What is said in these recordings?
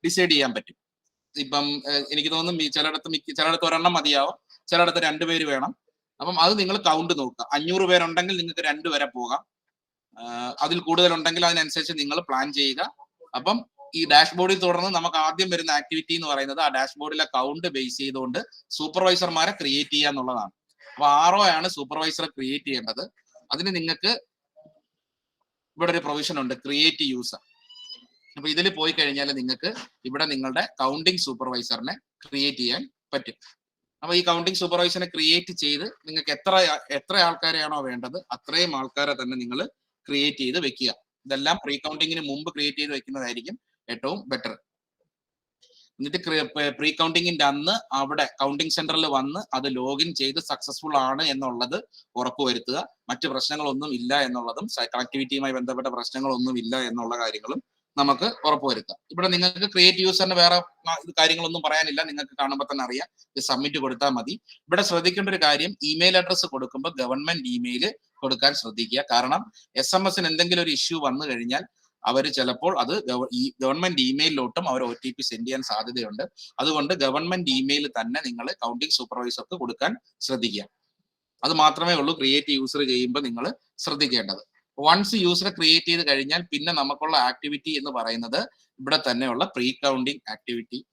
Decide ചെയ്യാൻ പറ്റും. ഇപ്പം എനിക്ക് തോന്നുന്നു ചിലയിടത്ത് ഒരെണ്ണം മതിയാവും, ചിലയിടത്ത് 2 പേര് വേണം. അപ്പം അത് നിങ്ങൾ കൗണ്ട് നോക്കുക. 500 പേരുണ്ടെങ്കിൽ നിങ്ങൾക്ക് 2 വരെ പോകാം. അതിൽ കൂടുതൽ ഉണ്ടെങ്കിൽ അതിനനുസരിച്ച് നിങ്ങൾ പ്ലാൻ ചെയ്യുക. അപ്പം ഈ ഡാഷ്ബോർഡിൽ തുടർന്ന് നമുക്ക് ആദ്യം വരുന്ന ആക്ടിവിറ്റി എന്ന് പറയുന്നത് ആ ഡാഷ്ബോർഡിലെ കൗണ്ട് ബേസ് ചെയ്തുകൊണ്ട് സൂപ്പർവൈസർമാരെ ക്രിയേറ്റ് ചെയ്യുക എന്നുള്ളതാണ്. അപ്പൊ RO ആണ് സൂപ്പർവൈസറെ ക്രിയേറ്റ് ചെയ്യേണ്ടത്. അതിന് നിങ്ങൾക്ക് ഇവിടെ ഒരു പ്രൊവിഷൻ ഉണ്ട്, ക്രിയേറ്റ് യൂസർ. അപ്പൊ ഇതിൽ പോയി കഴിഞ്ഞാൽ നിങ്ങൾക്ക് ഇവിടെ നിങ്ങളുടെ കൗണ്ടിങ് സൂപ്പർവൈസറിനെ ക്രിയേറ്റ് ചെയ്യാൻ പറ്റും. അപ്പൊ ഈ കൗണ്ടിങ് സൂപ്പർവൈസറിനെ ക്രിയേറ്റ് ചെയ്ത് നിങ്ങൾക്ക് എത്ര ആൾക്കാരെയാണോ വേണ്ടത് അത്രയും ആൾക്കാരെ തന്നെ നിങ്ങൾ ക്രിയേറ്റ് ചെയ്ത് വെക്കുക. ഇതെല്ലാം പ്രീ കൗണ്ടിങ്ങിന് മുമ്പ് ക്രിയേറ്റ് ചെയ്ത് വെക്കുന്നതായിരിക്കും ഏറ്റവും ബെറ്റർ. എന്നിട്ട് പ്രീ കൗണ്ടിങ്ങിന്റെ അന്ന് അവിടെ കൗണ്ടിങ് സെന്ററിൽ വന്ന് അത് ലോഗിൻ ചെയ്ത് സക്സസ്ഫുൾ ആണ് എന്നുള്ളത് ഉറപ്പുവരുത്തുക. മറ്റു പ്രശ്നങ്ങളൊന്നും ഇല്ല എന്നുള്ളതും കണക്ടിവിറ്റിയുമായി ബന്ധപ്പെട്ട പ്രശ്നങ്ങളൊന്നും ഇല്ല എന്നുള്ള കാര്യങ്ങളും നമുക്ക് ഉറപ്പുവരുത്താം. ഇവിടെ നിങ്ങൾക്ക് ക്രിയേറ്റ് യൂസറിന് വേറെ കാര്യങ്ങളൊന്നും പറയാനില്ല, നിങ്ങൾക്ക് കാണുമ്പോൾ തന്നെ അറിയാം. ഇത് സബ്മിറ്റ് കൊടുത്താൽ മതി. ഇവിടെ ശ്രദ്ധിക്കേണ്ട ഒരു കാര്യം, ഇമെയിൽ അഡ്രസ്സ് കൊടുക്കുമ്പോൾ ഗവൺമെന്റ് ഇമെയിൽ കൊടുക്കാൻ ശ്രദ്ധിക്കുക. കാരണം SMS എന്തെങ്കിലും ഒരു ഇഷ്യൂ വന്നു കഴിഞ്ഞാൽ അവർ ചിലപ്പോൾ അത് ഈ ഗവൺമെന്റ് ഇമെയിലോട്ടും അവർ OTP സെൻഡ് ചെയ്യാൻ സാധ്യതയുണ്ട്. അതുകൊണ്ട് ഗവൺമെന്റ് ഇമെയിൽ തന്നെ നിങ്ങൾ കൗണ്ടിങ് സൂപ്പർവൈസർക്ക് കൊടുക്കാൻ ശ്രദ്ധിക്കുക. അത് മാത്രമേ ഉള്ളൂ ക്രിയേറ്റ് യൂസർ ചെയ്യുമ്പോൾ നിങ്ങൾ ശ്രദ്ധിക്കേണ്ടത്. വൺസ് യൂസറെ ക്രിയേറ്റ് ചെയ്ത് കഴിഞ്ഞാൽ പിന്നെ നമുക്കുള്ള ആക്ടിവിറ്റി എന്ന് പറയുന്നത് ഇവിടെ തന്നെയുള്ള പ്രീ കൗണ്ടിങ് ആക്ടിവിറ്റിയാണ്.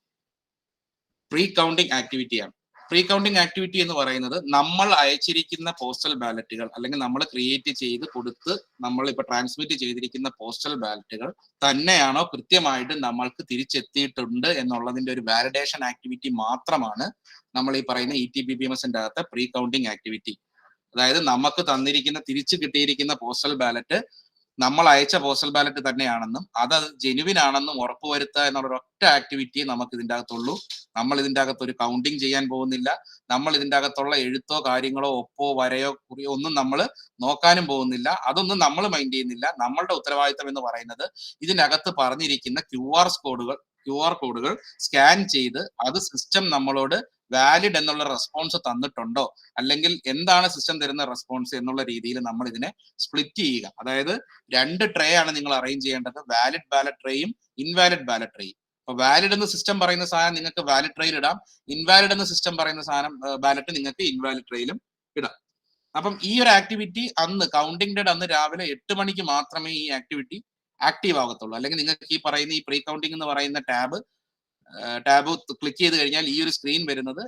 പ്രീ കൗണ്ടിങ് ആക്ടിവിറ്റി എന്ന് പറയുന്നത് നമ്മൾ അയച്ചിരിക്കുന്ന പോസ്റ്റൽ ബാലറ്റുകൾ അല്ലെങ്കിൽ നമ്മൾ ക്രിയേറ്റ് ചെയ്ത് കൊടുത്ത് നമ്മൾ ഇപ്പൊ ട്രാൻസ്മിറ്റ് ചെയ്തിരിക്കുന്ന പോസ്റ്റൽ ബാലറ്റുകൾ തന്നെയാണോ കൃത്യമായിട്ട് നമ്മൾക്ക് തിരിച്ചെത്തിയിട്ടുണ്ട് എന്നുള്ളതിന്റെ ഒരു വാലിഡേഷൻ ആക്ടിവിറ്റി മാത്രമാണ് നമ്മൾ ഈ പറയുന്ന ETPPMSന്റെ അകത്തെ പ്രീ കൗണ്ടിങ് ആക്ടിവിറ്റി. അതായത് നമുക്ക് തന്നിരിക്കുന്ന തിരിച്ചു കിട്ടിയിരിക്കുന്ന പോസ്റ്റൽ ബാലറ്റ് നമ്മൾ അയച്ച പോസ്റ്റൽ ബാലറ്റ് തന്നെയാണെന്നും അത് ജെനുവിൻ ആണെന്നും ഉറപ്പുവരുത്തുക എന്നുള്ള ഒറ്റ ആക്ടിവിറ്റി നമുക്ക് ഇതിൻ്റെ അകത്തുള്ളൂ. നമ്മൾ ഇതിൻ്റെ അകത്ത് ഒരു കൗണ്ടിങ് ചെയ്യാൻ പോകുന്നില്ല. നമ്മൾ ഇതിൻ്റെ അകത്തുള്ള എഴുത്തോ കാര്യങ്ങളോ ഒപ്പോ വരയോ കുറിയോ ഒന്നും നമ്മൾ നോക്കാനും പോകുന്നില്ല. അതൊന്നും നമ്മൾ മൈൻഡ് ചെയ്യുന്നില്ല. നമ്മളുടെ ഉത്തരവാദിത്തം എന്ന് പറയുന്നത് ഇതിനകത്ത് പറഞ്ഞിരിക്കുന്ന QR കോഡുകൾ സ്കാൻ ചെയ്ത് അത് സിസ്റ്റം നമ്മളോട് വാലിഡ് എന്നുള്ള റെസ്പോൺസ് തന്നിട്ടുണ്ടോ, അല്ലെങ്കിൽ എന്താണ് സിസ്റ്റം തരുന്ന റെസ്പോൺസ് എന്നുള്ള രീതിയിൽ നമ്മൾ ഇതിനെ സ്പ്ലിറ്റ് ചെയ്യുക. അതായത് 2 ട്രേ ആണ് നിങ്ങൾ അറേഞ്ച് ചെയ്യേണ്ടത്, വാലിഡ് ബാലറ്റ് ട്രേയും ഇൻവാലിഡ് ബാലറ്റ് ട്രേയും. അപ്പൊ വാലിഡ് എന്ന് സിസ്റ്റം പറയുന്ന സാധനം നിങ്ങൾക്ക് വാലിഡ് ട്രേയിൽ ഇടാം, ഇൻവാലിഡ് എന്ന് സിസ്റ്റം പറയുന്ന സാധനം ബാലറ്റ് നിങ്ങൾക്ക് ഇൻവാലിഡ് ട്രേയിലും ഇടാം. അപ്പം ഈ ഒരു ആക്ടിവിറ്റി അന്ന് കൗണ്ടിങ് ഡേറ്റ് അന്ന് രാവിലെ 8 മണിക്ക് മാത്രമേ ഈ ആക്ടിവിറ്റി ആക്റ്റീവ് ആകത്തുള്ളൂ. അല്ലെങ്കിൽ നിങ്ങൾക്ക് ഈ പറയുന്ന ഈ പ്രീ കൗണ്ടിങ് എന്ന് പറയുന്ന ടാബ് ക്ലിക്ക് ചെയ്ത് കഴിഞ്ഞാൽ ഈ ഒരു സ്ക്രീൻ വരുന്നത്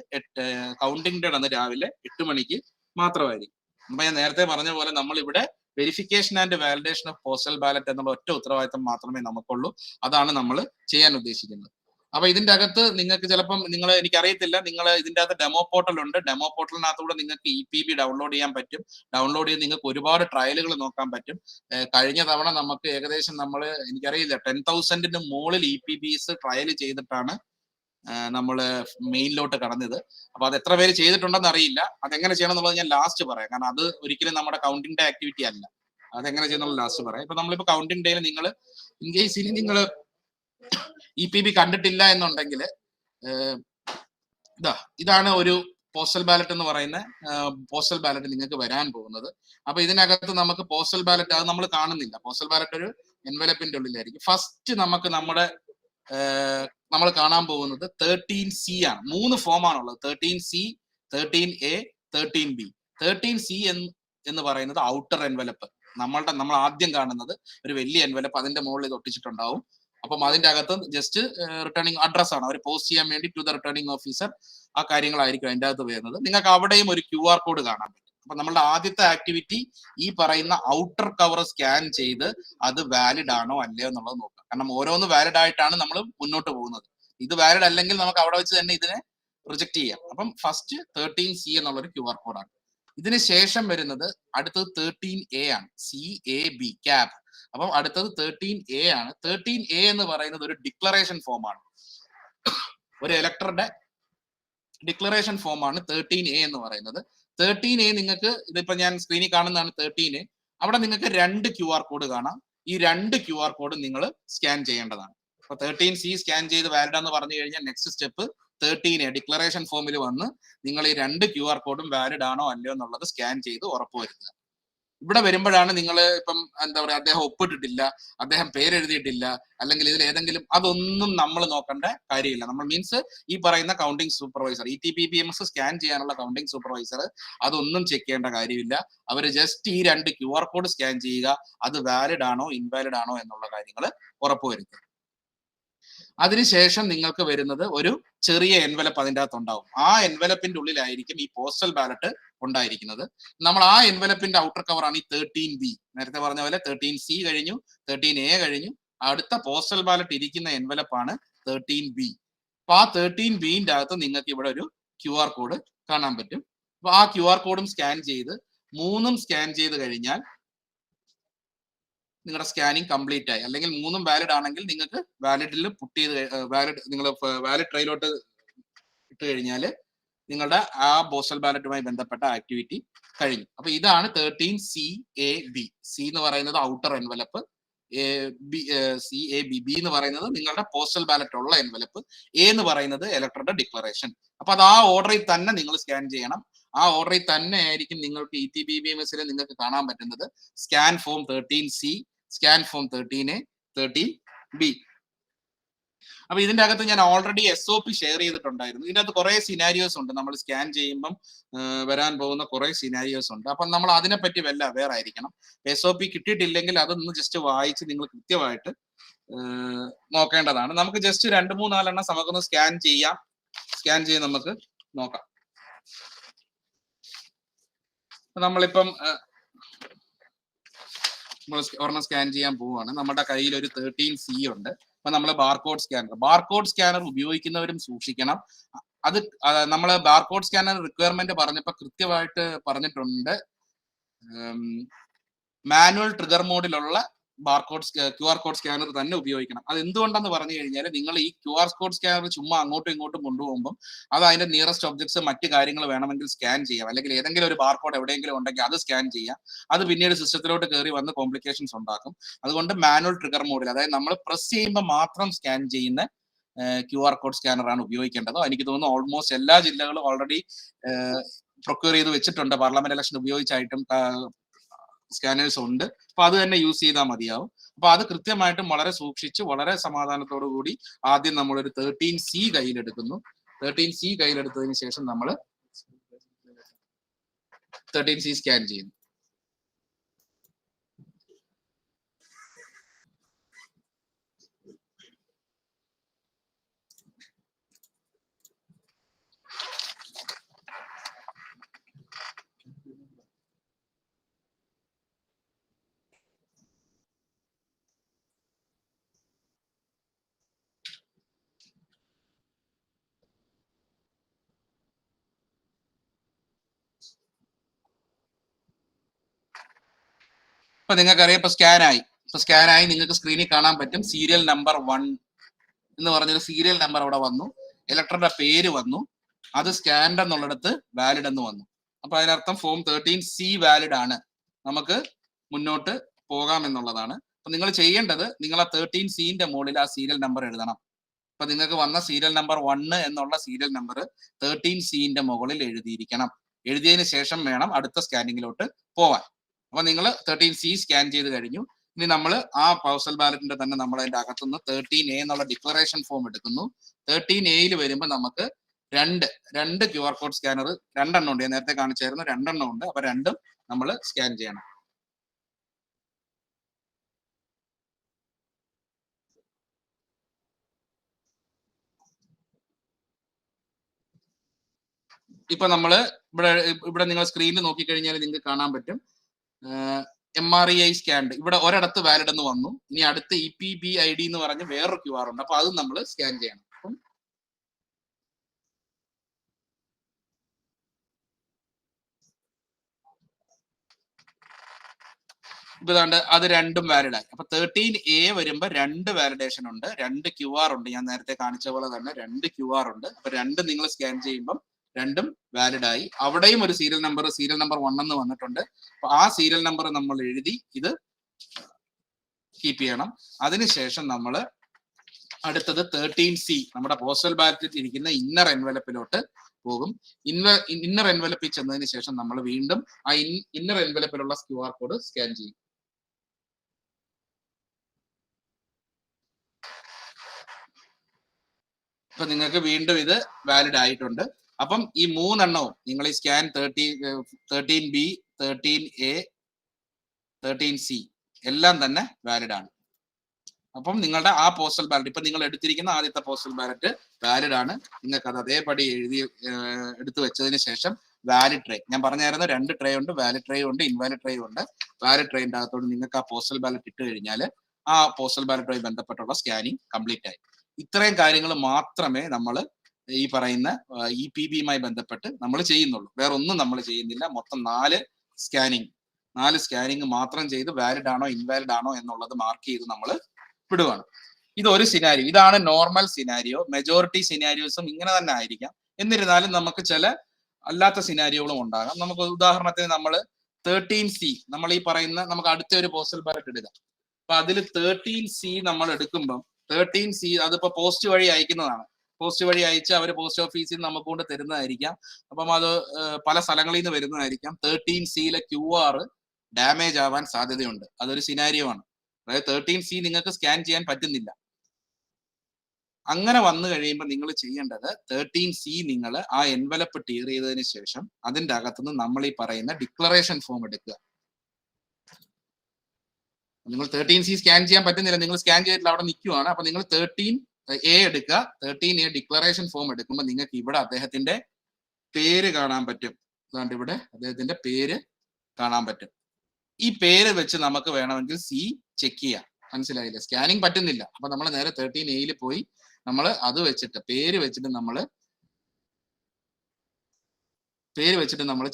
കൗണ്ടിങ് ഡേറ്റ് അന്ന് രാവിലെ 8 മണിക്ക് മാത്രമായിരിക്കും. അപ്പൊ ഞാൻ നേരത്തെ പറഞ്ഞ പോലെ നമ്മൾ ഇവിടെ verification and validation of postal ballot എന്നുള്ള ഒറ്റ ഉത്തരവാദിത്തം മാത്രമേ നമുക്കുള്ളൂ. അതാണ് നമ്മൾ ചെയ്യാൻ ഉദ്ദേശിക്കുന്നത്. അപ്പൊ ഇതിന്റെ അകത്ത് നിങ്ങൾക്ക് ചിലപ്പം എനിക്കറിയത്തില്ല, നിങ്ങൾ ഇതിന്റെ അകത്ത് ഡെമോ പോർട്ടൽ ഉണ്ട്. ഡെമോ പോർട്ടലിനകത്തൂടെ നിങ്ങൾക്ക് EPB ഡൗൺലോഡ് ചെയ്യാൻ പറ്റും. ഡൗൺലോഡ് ചെയ്ത് നിങ്ങൾക്ക് ഒരുപാട് ട്രയലുകൾ നോക്കാൻ പറ്റും. കഴിഞ്ഞ തവണ നമുക്ക് ഏകദേശം എനിക്കറിയില്ല 10,000-ന് മുകളിൽ EPBs ട്രയൽ ചെയ്തിട്ടാണ് നമ്മൾ മെയിനിലോട്ട് കടന്നത്. അപ്പൊ അത് എത്ര പേര് ചെയ്തിട്ടുണ്ടെന്ന് അറിയില്ല. അതെങ്ങനെ ചെയ്യണം എന്നുള്ളത് ഞാൻ ലാസ്റ്റ് പറയാം. കാരണം അത് ഒരിക്കലും നമ്മുടെ കൗണ്ടിങ് ഡേ ആക്ടിവിറ്റി അല്ല. അതെങ്ങനെ ചെയ്യുന്നുള്ള ലാസ്റ്റ് പറയാം. ഇപ്പൊ നമ്മളിപ്പോ കൗണ്ടിങ് ഡേയിൽ നിങ്ങൾ ഇൻ കേസ് ഇനി നിങ്ങൾ EPB കണ്ടിട്ടില്ല എന്നുണ്ടെങ്കിൽ ഇതാണ് ഒരു പോസ്റ്റൽ ബാലറ്റ് എന്ന് പറയുന്ന പോസ്റ്റൽ ബാലറ്റ് നിങ്ങൾക്ക് വരാൻ പോകുന്നത്. അപ്പൊ ഇതിനകത്ത് നമുക്ക് പോസ്റ്റൽ ബാലറ്റ് അത് നമ്മൾ കാണുന്നില്ല. പോസ്റ്റൽ ബാലറ്റ് ഒരു എൻവലപ്പിന്റെ ഉള്ളിലായിരിക്കും. ഫസ്റ്റ് നമ്മൾ കാണാൻ പോകുന്നത് 13C ആണ്. 3 ഫോമാണുള്ളത്, 13C, 13A, 13B. 13C എന്ന് പറയുന്നത് ഔട്ടർ എൻവലപ്പ്. നമ്മൾ ആദ്യം കാണുന്നത് ഒരു വലിയ എൻവലപ്പ്, അതിന്റെ മുകളിൽ ഇത് ഒട്ടിച്ചിട്ടുണ്ടാവും. അപ്പം അതിന്റെ അകത്ത് ജസ്റ്റ് റിട്ടേണിംഗ് അഡ്രസ് ആണ് അവർ പോസ്റ്റ് ചെയ്യാൻ വേണ്ടി ടു ദ റിട്ടേണിംഗ് ഓഫീസർ. ആ കാര്യങ്ങളായിരിക്കും അതിന്റെ അകത്ത് വരുന്നത്. നിങ്ങൾക്ക് അവിടെയും ഒരു QR കോഡ് കാണാൻ പറ്റും. അപ്പൊ നമ്മളുടെ ആദ്യത്തെ ആക്ടിവിറ്റി ഈ പറയുന്ന ഔട്ടർ കവർ സ്കാൻ ചെയ്ത് അത് വാലിഡ് ആണോ അല്ലയോ എന്നുള്ളത് നോക്കാം. കാരണം ഓരോന്ന് വാലിഡ് ആയിട്ടാണ് നമ്മൾ മുന്നോട്ട് പോകുന്നത്. ഇത് വാലിഡ് അല്ലെങ്കിൽ നമുക്ക് അവിടെ വെച്ച് തന്നെ ഇതിനെ റിജക്ട് ചെയ്യാം. അപ്പം ഫസ്റ്റ് 13C എന്നുള്ളൊരു QR കോഡാണ്. ഇതിന് ശേഷം വരുന്നത് അടുത്തത് 13A ആണ്, CAB ക്യാബ്. അപ്പം അടുത്തത് 13A ആണ്. 13A എന്ന് പറയുന്നത് ഒരു ഡിക്ലറേഷൻ ഫോമാണ്, ഒരു ഇലക്ടറുടെ ഡിക്ലറേഷൻ ഫോമാണ് 13A എന്ന് പറയുന്നത്. 13A നിങ്ങൾക്ക് ഇതിപ്പോ ഞാൻ സ്ക്രീനിൽ കാണുന്നതാണ് 13A. അവിടെ നിങ്ങൾക്ക് 2 QR കോഡ് കാണാം. ഈ 2 QR കോഡ് നിങ്ങൾ സ്കാൻ ചെയ്യേണ്ടതാണ്. അപ്പൊ 13C സ്കാൻ ചെയ്ത് വാലിഡ് എന്ന് പറഞ്ഞു കഴിഞ്ഞാൽ നെക്സ്റ്റ് സ്റ്റെപ്പ് 13A ഡിക്ലറേഷൻ ഫോമിൽ വന്ന് നിങ്ങൾ ഈ 2 QR കോഡും വാലിഡ് ആണോ അല്ലയോ എന്നുള്ളത് സ്കാൻ ചെയ്ത് ഉറപ്പുവരുത്തുക. ഇവിടെ വരുമ്പോഴാണ് നിങ്ങൾ ഇപ്പം എന്താ പറയുക, അദ്ദേഹം ഒപ്പിട്ടിട്ടില്ല, അദ്ദേഹം പേരെഴുതിയിട്ടില്ല, അല്ലെങ്കിൽ ഇതിൽ ഏതെങ്കിലും, അതൊന്നും നമ്മൾ നോക്കേണ്ട കാര്യമില്ല. നമ്മൾ മീൻസ് ഈ പറയുന്ന കൗണ്ടിങ് സൂപ്പർവൈസർ, ETPPMS സ്കാൻ ചെയ്യാനുള്ള കൗണ്ടിങ് സൂപ്പർവൈസർ അതൊന്നും ചെക്ക് ചെയ്യേണ്ട കാര്യമില്ല. അവർ ജസ്റ്റ് ഈ 2 QR കോഡ് സ്കാൻ ചെയ്യുക, അത് വാലിഡ് ആണോ ഇൻവാലിഡ് ആണോ എന്നുള്ള കാര്യങ്ങൾ ഉറപ്പുവരുത്തുക. അതിനുശേഷം നിങ്ങൾക്ക് വരുന്നത് ഒരു ചെറിയ എൻവലപ്പ് അതിൻ്റെ അകത്ത് ഉണ്ടാവും. ആ എൻവലപ്പിന്റെ ഉള്ളിലായിരിക്കും ഈ പോസ്റ്റൽ ബാലറ്റ് ഉണ്ടായിരിക്കുന്നത്. നമ്മൾ ആ എൻവലപ്പിന്റെ ഔട്ടർ കവറാണ് ഈ 13B. നേരത്തെ പറഞ്ഞ പോലെ 13C കഴിഞ്ഞു, 13A കഴിഞ്ഞു. അടുത്ത പോസ്റ്റൽ ബാലറ്റ് ഇരിക്കുന്ന എൻവലപ്പാണ് 13B. അപ്പൊ ആ 13Bന്റെ അകത്ത് നിങ്ങൾക്ക് ഇവിടെ ഒരു QR കോഡ് കാണാൻ പറ്റും. അപ്പൊ ആ QR കോഡും സ്കാൻ ചെയ്ത്, മൂന്നും സ്കാൻ ചെയ്ത് കഴിഞ്ഞാൽ നിങ്ങളുടെ സ്കാനിങ് കംപ്ലീറ്റ് ആയി. അല്ലെങ്കിൽ മൂന്നും വാലിഡ് ആണെങ്കിൽ നിങ്ങൾക്ക് വാലിഡിൽ പുട്ട് ചെയ്ത് വാലിഡ് നിങ്ങൾ വാലിഡ് ട്രൈയിലോട്ട് ഇട്ട് കഴിഞ്ഞാൽ നിങ്ങളുടെ ആ പോസ്റ്റൽ ബാലറ്റുമായി ബന്ധപ്പെട്ട ആക്ടിവിറ്റി കഴിഞ്ഞു. അപ്പൊ ഇതാണ് 13CAB. സി എന്ന് പറയുന്നത് ഔട്ടർ എൻവലപ്പ്, CAB. ബി എന്ന് പറയുന്നത് നിങ്ങളുടെ പോസ്റ്റൽ ബാലറ്റ് ഉള്ള എൻവലപ്പ്, എ എന്ന് പറയുന്നത് ഇലക്ടറുടെ ഡിക്ലറേഷൻ. അപ്പൊ അത് ആ ഓർഡറിൽ തന്നെ നിങ്ങൾ സ്കാൻ ചെയ്യണം. ആ ഓർഡറിൽ തന്നെ ആയിരിക്കും നിങ്ങൾക്ക് ETPPMS നിങ്ങൾക്ക് കാണാൻ പറ്റുന്നത് scan form 13C, scan form 13A, 13B. അപ്പൊ ഇതിന്റെ അകത്ത് ഞാൻ ഓൾറെഡി SOP ഷെയർ ചെയ്തിട്ടുണ്ടായിരുന്നു. ഇതിന്റെ അകത്ത് കുറെ സിനാരിയോസ് ഉണ്ട്. നമ്മൾ സ്കാൻ ചെയ്യുമ്പം വരാൻ പോകുന്ന കുറെ സിനാരിയോസ് ഉണ്ട്. അപ്പൊ നമ്മൾ അതിനെപ്പറ്റി വല്ല അവെയർ ആയിരിക്കണം. SOP കിട്ടിയിട്ടില്ലെങ്കിൽ അതൊന്ന് ജസ്റ്റ് വായിച്ച് നിങ്ങൾ കൃത്യമായിട്ട് നോക്കേണ്ടതാണ്. നമുക്ക് ജസ്റ്റ് 2-3-4 എണ്ണം നമുക്കൊന്ന് സ്കാൻ ചെയ്യാം. സ്കാൻ ചെയ്ത് നമുക്ക് നോക്കാം. നമ്മളിപ്പം ഒരെണ്ണം സ്കാൻ ചെയ്യാൻ പോവുകയാണ്. നമ്മുടെ കയ്യിൽ ഒരു 13C ഉണ്ട്. അപ്പൊ നമ്മൾ ബാർകോഡ് സ്കാനർ ഉപയോഗിക്കുന്നവരും സൂക്ഷിക്കണം. അത് നമ്മൾ ബാർകോഡ് സ്കാനർ റിക്വയർമെന്റ് പറഞ്ഞപ്പോൾ കൃത്യമായിട്ട് പറഞ്ഞിട്ടുണ്ട്, മാനുവൽ ട്രിഗർ മോഡിലുള്ള QR കോഡ് സ്കാനർ തന്നെ ഉപയോഗിക്കണം. അത് എന്തുകൊണ്ടെന്ന് പറഞ്ഞു കഴിഞ്ഞാൽ, നിങ്ങൾ ഈ QR കോഡ് സ്കാനർ ചുമ്മാ അങ്ങോട്ടും ഇങ്ങോട്ടും കൊണ്ടുപോകുമ്പോൾ അത് അതിന്റെ നിയറസ്റ്റ് ഒബ്ജക്ട്സ് മറ്റു കാര്യങ്ങൾ വേണമെങ്കിൽ സ്കാൻ ചെയ്യാം, അല്ലെങ്കിൽ ഏതെങ്കിലും ഒരു ബാർകോഡ് എവിടെയെങ്കിലും ഉണ്ടെങ്കിൽ അത് സ്കാൻ ചെയ്യാം. അത് പിന്നീട് സിസ്റ്റത്തിലോട്ട് കയറി വന്ന് കോംപ്ലിക്കേഷൻസ് ഉണ്ടാക്കും. അതുകൊണ്ട് മാനുവൽ ട്രിഗർ മോഡിൽ, അതായത് നമ്മൾ പ്രസ് ചെയ്യുമ്പോൾ മാത്രം സ്കാൻ ചെയ്യുന്ന QR കോഡ് സ്കാനറാണ് ഉപയോഗിക്കേണ്ടത്. എനിക്ക് തോന്നുന്നു ഓൾമോസ്റ്റ് എല്ലാ ജില്ലകളും ഓൾറെഡി പ്രൊക്യൂർ ചെയ്ത് വെച്ചിട്ടുണ്ട്. പാർലമെന്റ് ഇലക്ഷൻ ഉപയോഗിച്ചായിട്ടും സ്കാനേഴ്സ് ഉണ്ട്. അപ്പൊ അത് തന്നെ യൂസ് ചെയ്താൽ മതിയാവും. അപ്പൊ അത് കൃത്യമായിട്ടും വളരെ സൂക്ഷിച്ച് വളരെ സമാധാനത്തോടു കൂടി ആദ്യം നമ്മളൊരു 13C കയ്യിലെടുക്കുന്നു. 13C കയ്യിലെടുത്തതിന് ശേഷം നമ്മൾ 13C സ്കാൻ ചെയ്യുന്നു. അപ്പൊ നിങ്ങൾക്കറിയാം, ഇപ്പൊ സ്കാനായി നിങ്ങൾക്ക് സ്ക്രീനിൽ കാണാൻ പറ്റും സീരിയൽ നമ്പർ 1 എന്ന് പറഞ്ഞൊരു സീരിയൽ നമ്പർ അവിടെ വന്നു, ഇലക്ടറുടെ പേര് വന്നു, അത് സ്കാൻഡ് എന്നുള്ളിടത്ത് വാലിഡ് എന്ന് വന്നു. അപ്പൊ അതിനർത്ഥം ഫോം 13C വാലിഡ് ആണ്, നമുക്ക് മുന്നോട്ട് പോകാം എന്നുള്ളതാണ്. അപ്പൊ നിങ്ങൾ ചെയ്യേണ്ടത്, നിങ്ങൾ ആ 13Cന്റെ മുകളിൽ ആ സീരിയൽ നമ്പർ എഴുതണം. അപ്പൊ നിങ്ങൾക്ക് വന്ന സീരിയൽ നമ്പർ 1 എന്നുള്ള സീരിയൽ നമ്പർ 13Cന്റെ മുകളിൽ എഴുതിയിരിക്കണം. എഴുതിയതിനു ശേഷം വേണം അടുത്ത സ്കാനിങ്ങിലോട്ട് പോവാൻ. അപ്പൊ നിങ്ങൾ 13C സ്കാൻ ചെയ്ത് കഴിഞ്ഞു. ഇനി നമ്മൾ ആ പോസ്റ്റൽ ബാലറ്റിന്റെ തന്നെ നമ്മൾ അതിന്റെ അകത്തുനിന്ന് 13A എന്നുള്ള ഡിക്ലറേഷൻ ഫോം എടുക്കുന്നു. 13Aയിൽ വരുമ്പോൾ നമുക്ക് രണ്ട് QR കോഡ് സ്കാനർ 2 എണ്ണം ഉണ്ട്. ഞാൻ നേരത്തെ കാണിച്ചായിരുന്നു, 2 എണ്ണം ഉണ്ട്. അപ്പൊ രണ്ടും നമ്മൾ സ്കാൻ ചെയ്യണം. ഇപ്പൊ നമ്മൾ ഇവിടെ നിങ്ങൾ സ്ക്രീനിൽ നോക്കിക്കഴിഞ്ഞാൽ നിങ്ങൾക്ക് കാണാൻ പറ്റും MREI സ്കാൻഡ്. ഇവിടെ ഒരിടത്ത് വാലിഡ് എന്ന് വന്നു. ഇനി അടുത്ത് EPBID എന്ന് പറഞ്ഞ് വേറൊരു QR ഉണ്ട്. അപ്പൊ അതും നമ്മൾ സ്കാൻ ചെയ്യണം. ഇപ്പൊ അത് രണ്ടും വാലിഡ് ആയി. അപ്പൊ 13A വരുമ്പോ 2 വാലിഡേഷൻ ഉണ്ട്, 2 QR ഉണ്ട്. ഞാൻ നേരത്തെ കാണിച്ച പോലെ തന്നെ 2 QR ഉണ്ട്. അപ്പൊ രണ്ടും നിങ്ങൾ സ്കാൻ ചെയ്യുമ്പോൾ രണ്ടും വാലിഡ് ആയി. അവിടെയും ഒരു സീരിയൽ നമ്പർ 1 എന്ന് വന്നിട്ടുണ്ട്. അപ്പൊ ആ സീരിയൽ നമ്പർ നമ്മൾ എഴുതി ഇത് കീപ്പ് ചെയ്യണം. അതിനുശേഷം നമ്മൾ അടുത്തത് 13C നമ്മുടെ പോസ്റ്റൽ ബാലറ്റിൽ ഇരിക്കുന്ന ഇന്നർ എൻവലപ്പിലോട്ട് പോകും. ഇന്നർ എൻവലപ്പിൽ ചെന്നതിന് ശേഷം നമ്മൾ വീണ്ടും ആ ഇന്നർ എൻവലപ്പിലുള്ള QR കോഡ് സ്കാൻ ചെയ്യും. അപ്പൊ നിങ്ങൾക്ക് വീണ്ടും ഇത് വാലിഡ് ആയിട്ടുണ്ട്. അപ്പം ഈ 3 എണ്ണവും നിങ്ങൾ ഈ സ്കാൻ 13B, 13A, 13C എല്ലാം തന്നെ വാലിഡ് ആണ്. അപ്പം നിങ്ങളുടെ ആ പോസ്റ്റൽ ബാലറ്റ് ഇപ്പൊ നിങ്ങൾ എടുത്തിരിക്കുന്ന ആദ്യത്തെ പോസ്റ്റൽ ബാലറ്റ് വാലിഡ് ആണ്. നിങ്ങൾക്ക് അത് അതേപടി എടുത്തു വെച്ചതിന് ശേഷം വാലിഡ് ട്രേ, ഞാൻ പറഞ്ഞായിരുന്നു 2 ട്രേ ഉണ്ട്, വാലിഡ് ട്രേ ഉണ്ട്, ഇൻവാലിഡ് ട്രേ ഉണ്ട്. വാലിഡ് ട്രേന്റെ അകത്തോട് നിങ്ങൾക്ക് ആ പോസ്റ്റൽ ബാലറ്റ് ഇട്ട് കഴിഞ്ഞാൽ ആ പോസ്റ്റൽ ബാലറ്റുമായി ബന്ധപ്പെട്ടുള്ള സ്കാനിങ് കംപ്ലീറ്റ് ആയി. ഇത്രയും കാര്യങ്ങൾ മാത്രമേ നമ്മൾ ഈ പറയുന്ന EPBയുമായി ബന്ധപ്പെട്ട് നമ്മൾ ചെയ്യുന്നുള്ളൂ. വേറെ ഒന്നും നമ്മൾ ചെയ്യുന്നില്ല. മൊത്തം 4 സ്കാനിങ് മാത്രം ചെയ്ത് വാലിഡ് ആണോ ഇൻവാലിഡ് ആണോ എന്നുള്ളത് മാർക്ക് ചെയ്ത് നമ്മൾ വിടുവാണ്. ഇതൊരു സിനാരിയോ, ഇതാണ് നോർമൽ സിനാരിയോ. മെജോറിറ്റി സിനാരിയോസും ഇങ്ങനെ തന്നെ ആയിരിക്കാം. എന്നിരുന്നാലും നമുക്ക് ചില അല്ലാത്ത സിനാരിയോകളും ഉണ്ടാകാം. നമുക്ക് ഉദാഹരണത്തിന് നമ്മൾ 13C നമ്മൾ ഈ പറയുന്ന നമുക്ക് അടുത്ത ഒരു പോസ്റ്റൽ ബാലറ്റ് എടുക്കാം. അപ്പൊ അതിൽ 13C നമ്മൾ എടുക്കുമ്പം 13C അതിപ്പോ പോസ്റ്റ് വഴി അയക്കുന്നതാണ്. പോസ്റ്റ് വഴി അയച്ച് അവർ പോസ്റ്റ് ഓഫീസിൽ നിന്ന് നമുക്ക് കൊണ്ട് തരുന്നതായിരിക്കാം. അപ്പം അത് പല സ്ഥലങ്ങളിൽ നിന്ന് വരുന്നതായിരിക്കാം. 13Cയിലെ QR ഡാമേജ് ആവാൻ സാധ്യതയുണ്ട്. അതൊരു സിനാരിയോ ആണ്. അതായത് 13C നിങ്ങൾക്ക് സ്കാൻ ചെയ്യാൻ പറ്റുന്നില്ല. അങ്ങനെ വന്നു കഴിയുമ്പോൾ നിങ്ങൾ ചെയ്യേണ്ടത് 13C നിങ്ങൾ ആ എൻവലപ്പ് ടിയർ ചെയ്തതിന് ശേഷം അതിന്റെ അകത്തുനിന്ന് നമ്മൾ ഈ പറയുന്ന ഡിക്ലറേഷൻ ഫോം എടുക്കുക. നിങ്ങൾ 13C സ്കാൻ ചെയ്യാൻ പറ്റുന്നില്ല, നിങ്ങൾ സ്കാൻ ചെയ്തിട്ട് അവിടെ നിൽക്കുവാണ്. അപ്പൊ നിങ്ങൾ 13A എടുക്കുക. 13A ഡിക്ലറേഷൻ ഫോം എടുക്കുമ്പോൾ നിങ്ങൾക്ക് ഇവിടെ അദ്ദേഹത്തിന്റെ പേര് കാണാൻ പറ്റും. അതുകൊണ്ട് ഇവിടെ അദ്ദേഹത്തിന്റെ പേര് കാണാൻ പറ്റും. ഈ പേര് വെച്ച് നമുക്ക് വേണമെങ്കിൽ C ചെക്ക് ചെയ്യാം. മനസ്സിലായില്ലേ? സ്കാനിങ് പറ്റുന്നില്ല. അപ്പൊ നമ്മൾ നേരെ 13Aയിൽ പോയി നമ്മൾ അത് വെച്ചിട്ട് പേര് വെച്ചിട്ട് നമ്മൾ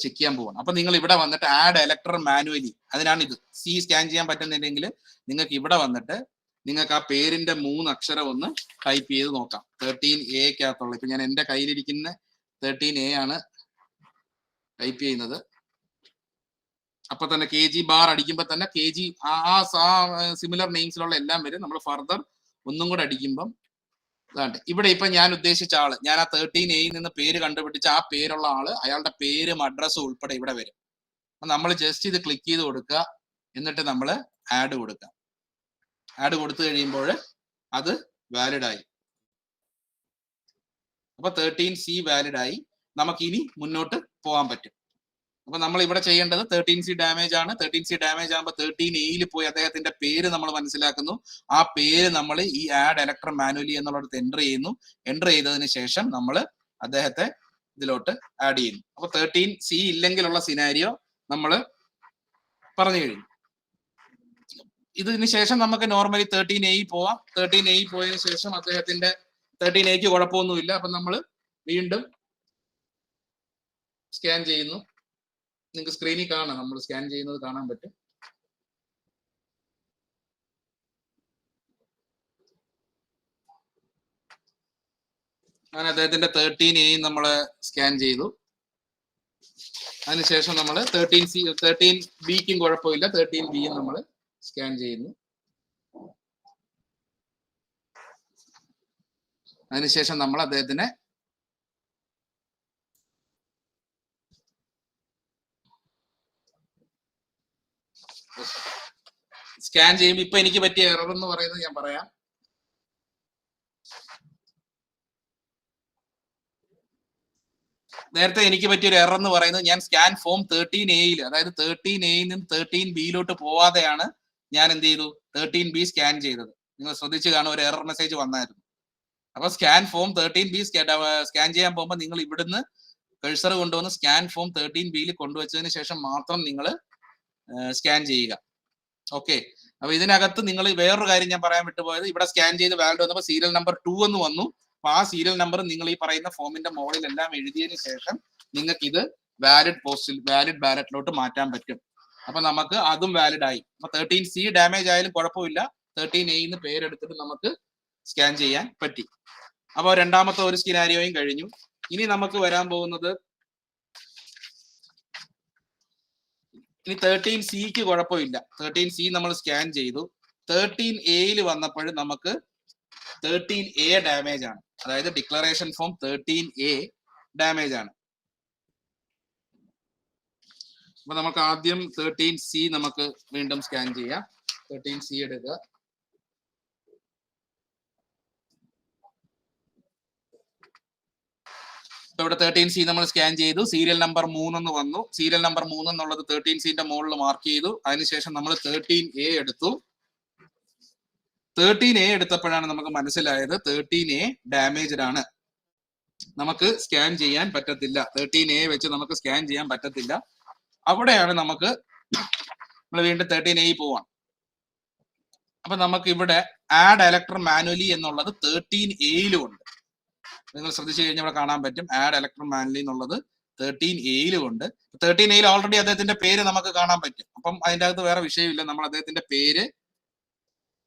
ചെക്ക് ചെയ്യാൻ പോകണം. അപ്പൊ നിങ്ങൾ ഇവിടെ വന്നിട്ട് ആഡ് എലക്ടർ മാനുവലി, അതിനാണ് ഇത്. C സ്കാൻ ചെയ്യാൻ പറ്റുന്നില്ലെങ്കിൽ നിങ്ങൾക്ക് ഇവിടെ വന്നിട്ട് നിങ്ങൾക്ക് ആ പേരിന്റെ 3 അക്ഷരം ഒന്ന് ടൈപ്പ് ചെയ്ത് നോക്കാം. 13Aക്കകത്തുള്ള, ഇപ്പൊ ഞാൻ എന്റെ കയ്യിലിരിക്കുന്ന 13A ആണ് ടൈപ്പ് ചെയ്യുന്നത്. അപ്പൊ തന്നെ KG ബാർ അടിക്കുമ്പോൾ തന്നെ KG ആ സിമിലർ നെയിംസിലുള്ള എല്ലാം വരും. നമ്മൾ ഫർദർ ഒന്നും കൂടെ അടിക്കുമ്പം ഇവിടെ ഇപ്പൊ ഞാൻ ഉദ്ദേശിച്ച ആള്, ഞാൻ ആ 13Aയിൽ നിന്ന് പേര് കണ്ടുപിടിച്ച ആ പേരുള്ള ആള്, അയാളുടെ പേരും അഡ്രസ്സും ഉൾപ്പെടെ ഇവിടെ വരും. നമ്മൾ ജസ്റ്റ് ഇത് ക്ലിക്ക് ചെയ്ത് കൊടുക്കുക. എന്നിട്ട് നമ്മൾ ആഡ് കൊടുക്കുക. ആഡ് കൊടുത്തു കഴിയുമ്പോൾ അത് വാലിഡ് ആയി. അപ്പൊ 13C വാലിഡ് ആയി. നമുക്ക് ഇനി മുന്നോട്ട് പോകാൻ പറ്റും. അപ്പൊ നമ്മൾ ഇവിടെ ചെയ്യേണ്ടത് 13C ഡാമേജ് ആണ്. 13C ഡാമേജ് ആകുമ്പോൾ 13Aയിൽ പോയി അദ്ദേഹത്തിന്റെ പേര് നമ്മൾ മനസ്സിലാക്കുന്നു. ആ പേര് നമ്മൾ ഈ ആഡ് എലക്ടർ മാനുവലി എന്നുള്ളത് എൻ്റർ ചെയ്യുന്നു. എൻ്റർ ചെയ്തതിന് ശേഷം നമ്മൾ അദ്ദേഹത്തെ ഇതിലോട്ട് ആഡ് ചെയ്യുന്നു. അപ്പൊ 13C ഇല്ലെങ്കിലുള്ള സിനാരിയോ നമ്മൾ പറഞ്ഞു കഴിഞ്ഞു. ഇതിന് ശേഷം നമുക്ക് നോർമലി 13A പോവാം. 13A പോയതിനു ശേഷം അദ്ദേഹത്തിന്റെ 13Aക്ക് കുഴപ്പമൊന്നുമില്ല. അപ്പൊ നമ്മൾ വീണ്ടും സ്കാൻ ചെയ്യുന്നു. നിങ്ങൾക്ക് സ്ക്രീനിൽ കാണാം, നമ്മൾ സ്കാൻ ചെയ്യുന്നത് കാണാൻ പറ്റും. അങ്ങനെ അദ്ദേഹത്തിന്റെ 13A നമ്മൾ സ്കാൻ ചെയ്തു. അതിനുശേഷം നമ്മൾ 13Bക്കും കുഴപ്പമില്ല, 13Bയും നമ്മൾ സ്കാൻ ചെയ്യുന്നു. അതിനുശേഷം നമ്മൾ അദ്ദേഹത്തിനെ സ്കാൻ ചെയ്യുമ്പോൾ ഇപ്പൊ എനിക്ക് പറ്റിയ എറർ എന്ന് പറയുന്നത് ഞാൻ പറയാം. നേരത്തെ എനിക്ക് പറ്റിയൊരു എറർ എന്ന് പറയുന്നത്, ഞാൻ സ്കാൻ ഫോം 13Aയിൽ, അതായത് 13Aയിൽ നിന്ന് 13Bയിലോട്ട് പോവാതെയാണ് ഞാൻ എന്ത് ചെയ്തു 13B സ്കാൻ ചെയ്തത്. നിങ്ങൾ ശ്രദ്ധിച്ചു കാണും, ഒരു എറർ മെസ്സേജ് വന്നായിരുന്നു. അപ്പൊ സ്കാൻ ഫോം 13B സ്കാൻ ചെയ്യാൻ പോകുമ്പോൾ നിങ്ങൾ ഇവിടുന്ന് കഴ്സർ കൊണ്ടുവന്ന് സ്കാൻ ഫോം 13Bയിൽ കൊണ്ടുവച്ചതിന് ശേഷം മാത്രം നിങ്ങൾ സ്കാൻ ചെയ്യുക. ഓക്കെ. അപ്പൊ ഇതിനകത്ത് നിങ്ങൾ വേറൊരു കാര്യം ഞാൻ പറയാൻ വിട്ടുപോയത്, ഇവിടെ സ്കാൻ ചെയ്ത് വാലിഡ് വന്നപ്പോൾ സീരിയൽ നമ്പർ 2 എന്ന് വന്നു. അപ്പൊ ആ സീരിയൽ നമ്പർ നിങ്ങൾ ഈ പറയുന്ന ഫോമിന്റെ മുകളിലെല്ലാം എഴുതിയതിനു ശേഷം നിങ്ങൾക്ക് ഇത് വാലിഡ് ബാലറ്റിലോട്ട് മാറ്റാൻ പറ്റും. അപ്പൊ നമുക്ക് അതും വാലിഡ് ആയി. അപ്പൊ 13C ഡാമേജ് ആയാലും കുഴപ്പമില്ല, 13Aന്ന് പേരെടുത്തിട്ട് നമുക്ക് സ്കാൻ ചെയ്യാൻ പറ്റി. അപ്പൊ രണ്ടാമത്തെ ഒരു സ്കിനാരിയോയും കഴിഞ്ഞു. ഇനി നമുക്ക് വരാൻ പോകുന്നത്, ഇനി 13Cക്ക് കുഴപ്പമില്ല. 13C നമ്മൾ സ്കാൻ ചെയ്തു. 13Aയിൽ വന്നപ്പോൾ നമുക്ക് 13A ഡാമേജ് ആണ്. അതായത് ഡിക്ലറേഷൻ ഫോം 13A ഡാമേജ് ആണ്. അപ്പൊ നമുക്ക് ആദ്യം 13C നമുക്ക് വീണ്ടും സ്കാൻ ചെയ്യാം. 13C എടുക്കുക. ഇവിടെ 13C നമ്മൾ സ്കാൻ ചെയ്തു. സീരിയൽ നമ്പർ 3 എന്ന് വന്നു. സീരിയൽ നമ്പർ 3 എന്നുള്ളത് 13C മുകളിൽ മാർക്ക് ചെയ്തു. അതിനുശേഷം നമ്മൾ 13A എടുത്തു. 13A എടുത്തപ്പോഴാണ് നമുക്ക് മനസ്സിലായത് 13A ഡാമേജ്ഡ് ആണ്, നമുക്ക് സ്കാൻ ചെയ്യാൻ പറ്റത്തില്ല. 13A വെച്ച് നമുക്ക് സ്കാൻ ചെയ്യാൻ പറ്റത്തില്ല. അവിടെയാണ് നമുക്ക് നമ്മൾ വീണ്ടും 13A പോവാം. അപ്പൊ നമുക്ക് ഇവിടെ ആഡ് എലക്ട്രൺ മാനുവലി എന്നുള്ളത് 13A ഉണ്ട്. നിങ്ങൾ ശ്രദ്ധിച്ചു കഴിഞ്ഞാൽ ഇവിടെ കാണാൻ പറ്റും ആഡ് എലക്ട്രൺ മാനുവലി എന്നുള്ളത് 13A ഉണ്ട്. 13A ഓൾറെഡി അദ്ദേഹത്തിന്റെ പേര് നമുക്ക് കാണാൻ പറ്റും. അപ്പം അതിന്റെ അകത്ത് വേറെ വിഷയമില്ല. നമ്മൾ അദ്ദേഹത്തിന്റെ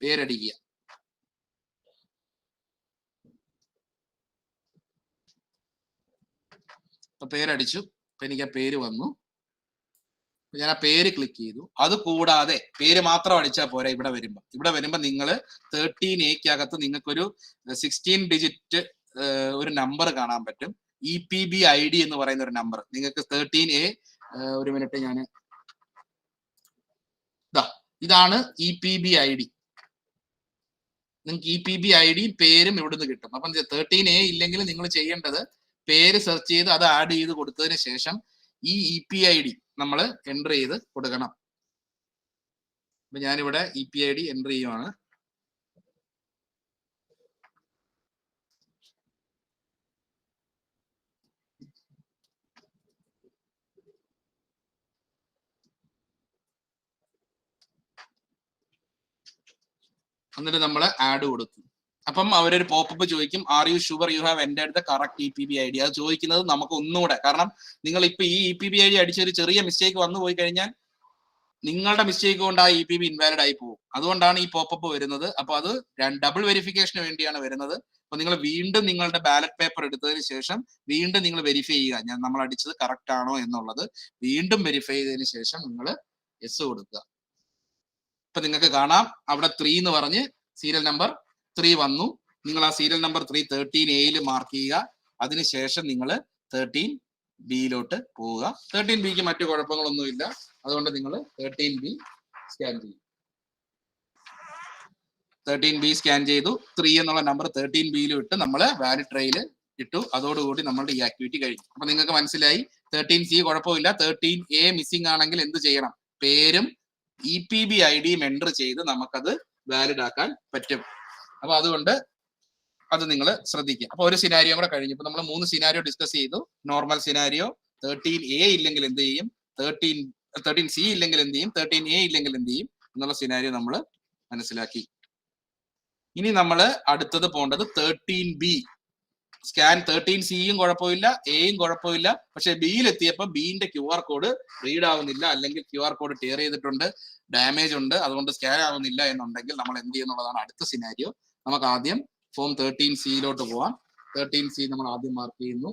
പേരടിക്കുക. അപ്പൊ പേരടിച്ചു. അപ്പൊ എനിക്ക് ആ പേര് വന്നു. ഞാൻ ആ പേര് ക്ലിക്ക് ചെയ്തു. അത് കൂടാതെ പേര് മാത്രം അടിച്ചാൽ പോരാ. ഇവിടെ വരുമ്പോ നിങ്ങൾ 13A നിങ്ങൾക്കൊരു 16 ഡിജിറ്റ് ഒരു നമ്പർ കാണാൻ പറ്റും. EPB ID എന്ന് പറയുന്ന ഒരു നമ്പർ നിങ്ങൾക്ക് 13A. ഒരു മിനിറ്റ്, ഇതാണ് EPB ID. നിങ്ങൾക്ക് EPB ID പേരും ഇവിടുന്ന് കിട്ടും. അപ്പം 13A ഇല്ലെങ്കിൽ നിങ്ങൾ ചെയ്യേണ്ടത് പേര് സെർച്ച് ചെയ്ത് അത് ആഡ് ചെയ്ത് കൊടുത്തതിന് ശേഷം ഈ EPID നമ്മൾ എൻ്റർ ചെയ്ത് കൊടുക്കണം. അപ്പൊ ഞാനിവിടെ EPID എൻ്റർ ചെയ്യുവാണ്. എന്നിട്ട് നമ്മൾ ആഡ് കൊടുക്കും. അപ്പം അവരൊരു പോപ്പപ്പ് ചോദിക്കും, are you sure you have entered the correct EPB ID. അത് ചോദിക്കുന്നത് നമുക്ക് ഒന്നുകൂടെ, കാരണം നിങ്ങൾ ഇപ്പൊ ഈ EPB ID അടിച്ചൊരു ചെറിയ മിസ്റ്റേക്ക് വന്നു പോയി കഴിഞ്ഞാൽ നിങ്ങളുടെ മിസ്റ്റേക്ക് കൊണ്ട് ആ EPB ഇൻവാലിഡ് ആയി പോകും. അതുകൊണ്ടാണ് ഈ പോപ്പപ്പ് വരുന്നത്. അപ്പൊ അത് ഡബിൾ വെരിഫിക്കേഷന് വേണ്ടിയാണ് വരുന്നത്. അപ്പൊ നിങ്ങൾ വീണ്ടും നിങ്ങളുടെ ബാലറ്റ് പേപ്പർ എടുത്തതിന് ശേഷം വീണ്ടും നിങ്ങൾ വെരിഫൈ ചെയ്യുക, നമ്മൾ അടിച്ചത് കറക്റ്റ് ആണോ എന്നുള്ളത്. വീണ്ടും വെരിഫൈ ചെയ്തതിന് ശേഷം നിങ്ങൾ യെസ് കൊടുക്കുക. ഇപ്പൊ നിങ്ങൾക്ക് കാണാം അവിടെ 3 എന്ന് പറഞ്ഞ് സീരിയൽ നമ്പർ 3 വന്നു. നിങ്ങൾ ആ സീരിയൽ നമ്പർ 3 13A മാർക്ക് ചെയ്യുക. അതിനുശേഷം നിങ്ങൾ 13Bയിലോട്ട് പോവുക. 13Bക്ക് മറ്റു കുഴപ്പങ്ങളൊന്നുമില്ല. അതുകൊണ്ട് നിങ്ങൾ 13B സ്കാൻ ചെയ്യും. 13B സ്കാൻ ചെയ്തു. 3 എന്നുള്ള നമ്പർ 13Bയിലും ഇട്ട് നമ്മൾ വാലിഡ് ട്രേയിൽ ഇട്ടു. അതോടുകൂടി നമ്മളുടെ ഈ ആക്ടിവിറ്റി കഴിഞ്ഞു. അപ്പൊ നിങ്ങൾക്ക് മനസ്സിലായി 13C കുഴപ്പമില്ല. 13A മിസ്സിംഗ് ആണെങ്കിൽ എന്ത് ചെയ്യണം? പേരും EPB IDയും എൻ്റർ ചെയ്ത് നമുക്കത് വാലിഡ് ആക്കാൻ പറ്റും. അപ്പൊ അതുകൊണ്ട് അത് നിങ്ങൾ ശ്രദ്ധിക്കുക. അപ്പൊ ഒരു സിനാരിയോ കൂടെ കഴിഞ്ഞു. ഇപ്പൊ നമ്മൾ 3 സിനാരിയോ ഡിസ്കസ് ചെയ്തു. നോർമൽ സിനാരിയോ, 13A ഇല്ലെങ്കിൽ എന്ത് ചെയ്യും, 13C ഇല്ലെങ്കിൽ എന്ത് ചെയ്യും, 13A ഇല്ലെങ്കിൽ എന്ത് ചെയ്യും എന്നുള്ള സിനാരിയോ നമ്മൾ മനസ്സിലാക്കി. ഇനി നമ്മൾ അടുത്തത് പോകേണ്ടത് 13B സ്കാൻ. 13Cയും കുഴപ്പമില്ല, Aയും കുഴപ്പമില്ല. പക്ഷെ Bയിൽ എത്തിയപ്പോൾ Bന്റെ QR കോഡ് റീഡ് ആവുന്നില്ല, അല്ലെങ്കിൽ QR കോഡ് ടിയർ ചെയ്തിട്ടുണ്ട്, ഡാമേജ് ഉണ്ട്, അതുകൊണ്ട് സ്കാൻ ആവുന്നില്ല എന്നുണ്ടെങ്കിൽ നമ്മൾ എന്ത് ചെയ്യുന്നുള്ളതാണ് അടുത്ത സിനാരിയോ. നമുക്ക് ആദ്യം ഫോം 13Cയിലോട്ട് പോവാം. 13C നമ്മൾ ആദ്യം മാർക്ക് ചെയ്യുന്നു.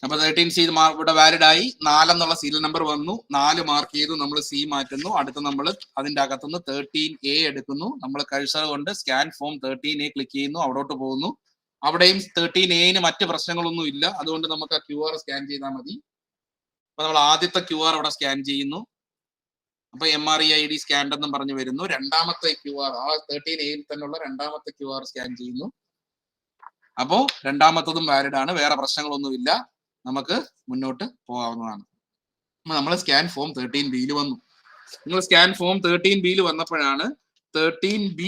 അപ്പൊ 13C ഇവിടെ വാലിഡ് ആയി. 4 എന്നുള്ള സീരിയൽ നമ്പർ വന്നു. 4 മാർക്ക് ചെയ്തു. നമ്മൾ C മാറ്റുന്നു. അടുത്ത് നമ്മൾ അതിന്റെ അകത്തുനിന്ന് 13A എടുക്കുന്നു. നമ്മൾ കഴ്സർ കൊണ്ട് സ്കാൻ ഫോം 13A ക്ലിക്ക് ചെയ്യുന്നു. അവിടോട്ട് പോകുന്നു. അവിടെയും 13Aന് മറ്റ് പ്രശ്നങ്ങളൊന്നും ഇല്ല. അതുകൊണ്ട് നമുക്ക് ആ QR സ്കാൻ ചെയ്താൽ മതി. അപ്പൊ നമ്മൾ ആദ്യത്തെ QR അവിടെ സ്കാൻ ചെയ്യുന്നു. അപ്പൊ MREID സ്കാൻഡ് എന്നും പറഞ്ഞു വരുന്നു. രണ്ടാമത്തെ QR ആ 13Aയിൽ തന്നെയുള്ള രണ്ടാമത്തെ QR സ്കാൻ ചെയ്യുന്നു. അപ്പോ രണ്ടാമത്തതും വാലിഡ് ആണ്. വേറെ പ്രശ്നങ്ങളൊന്നുമില്ല. നമുക്ക് മുന്നോട്ട് പോകാവുന്നതാണ്. നമ്മൾ സ്കാൻ ഫോം 13Bയിൽ വന്നു. നിങ്ങൾ സ്കാൻ ഫോം 13Bയിൽ വന്നപ്പോഴാണ് 13B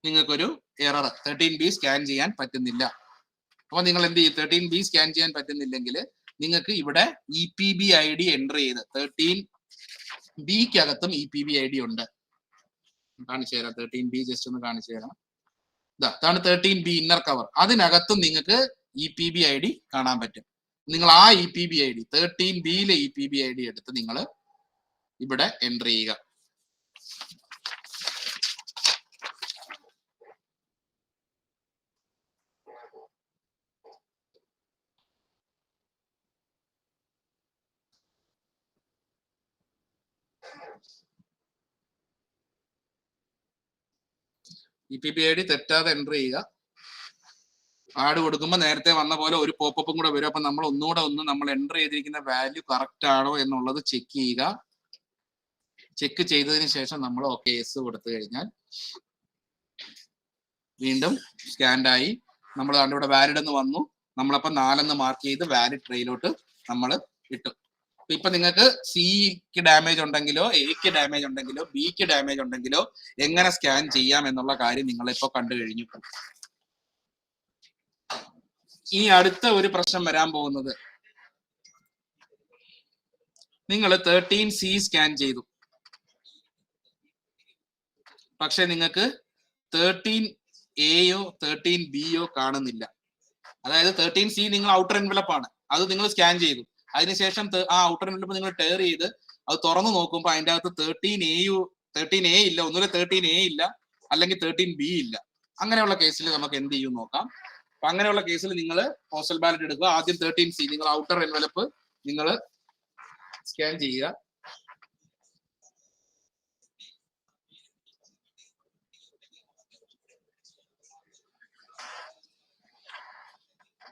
നിങ്ങൾക്കൊരു എറർ, 13B സ്കാൻ ചെയ്യാൻ പറ്റുന്നില്ല. അപ്പൊ നിങ്ങൾ എന്ത് ചെയ്യും? 13B സ്കാൻ ചെയ്യാൻ പറ്റുന്നില്ലെങ്കിൽ നിങ്ങൾക്ക് ഇവിടെ EPB ID എൻ്റർ ചെയ്ത് 13Bക്കകത്തും EPB ID ഉണ്ട്. കാണിച്ചു തരാം. 13B ജസ്റ്റ് ഒന്ന് കാണിച്ചു തരാം. ഇതാണ് 13B ഇന്നർ കവർ. അതിനകത്തും നിങ്ങൾക്ക് EPB ID കാണാൻ പറ്റും. നിങ്ങൾ ആ EPB ID 13Bയിലെ EPB ID എടുത്ത് നിങ്ങൾ ഇവിടെ എൻ്റർ ചെയ്യുക. EPBID തെറ്റാതെ എൻ്റർ ചെയ്യുക. ആഡ് കൊടുക്കുമ്പോൾ നേരത്തെ വന്ന പോലെ ഒരു പോപ്പപ്പും കൂടെ വരും. അപ്പൊ നമ്മൾ ഒന്നുകൂടെ നമ്മൾ എൻ്റർ ചെയ്തിരിക്കുന്ന വാല്യൂ കറക്റ്റ് ആണോ എന്നുള്ളത് ചെക്ക് ചെയ്യുക. ചെക്ക് ചെയ്തതിന് ശേഷം നമ്മൾ ഓക്കെ യെസ് കൊടുത്തു കഴിഞ്ഞാൽ വീണ്ടും സ്കാൻഡായി നമ്മൾ ഇവിടെ വാലിഡ് എന്ന് വന്നു. നമ്മളപ്പം 4 മാർക്ക് ചെയ്ത് വാലിഡ് ട്രേയിലോട്ട് നമ്മൾ ഇട്ടു. ഇപ്പൊ നിങ്ങൾക്ക് സിക്ക് ഡാമേജ് ഉണ്ടെങ്കിലോ എക്ക് ഡാമേജ് ഉണ്ടെങ്കിലോ ബിക്ക് ഡാമേജ് ഉണ്ടെങ്കിലോ എങ്ങനെ സ്കാൻ ചെയ്യാം എന്നുള്ള കാര്യം നിങ്ങളിപ്പോ കണ്ടു കഴിഞ്ഞു. ഇനി അടുത്ത ഒരു പ്രശ്നം വരാൻ പോകുന്നത്, നിങ്ങൾ 13C സ്കാൻ ചെയ്തു, പക്ഷെ നിങ്ങൾക്ക് 13Aയോ 13Bയോ കാണുന്നില്ല. അതായത് 13C നിങ്ങൾ ഔട്ടർ എൻവലപ്പ് ആണ്, അത് നിങ്ങൾ സ്കാൻ ചെയ്തു. അതിനുശേഷം ആ ഔട്ടർ എൻവലപ്പ് നിങ്ങൾ ടേർ ചെയ്ത് അത് തുറന്നു നോക്കുമ്പോൾ അതിൻ്റെ അകത്ത് 13A ഇല്ല, ഒന്നുമില്ല 13A ഇല്ല, അല്ലെങ്കിൽ 13B ഇല്ല. അങ്ങനെയുള്ള കേസിൽ നമുക്ക് എന്ത് ചെയ്യും നോക്കാം. അപ്പൊ അങ്ങനെയുള്ള കേസിൽ നിങ്ങൾ പോസ്റ്റൽ ബാലറ്റ് എടുക്കുക. ആദ്യം 13C നിങ്ങൾ ഔട്ടർ എൻവലപ്പ് നിങ്ങൾ സ്കാൻ ചെയ്യുക.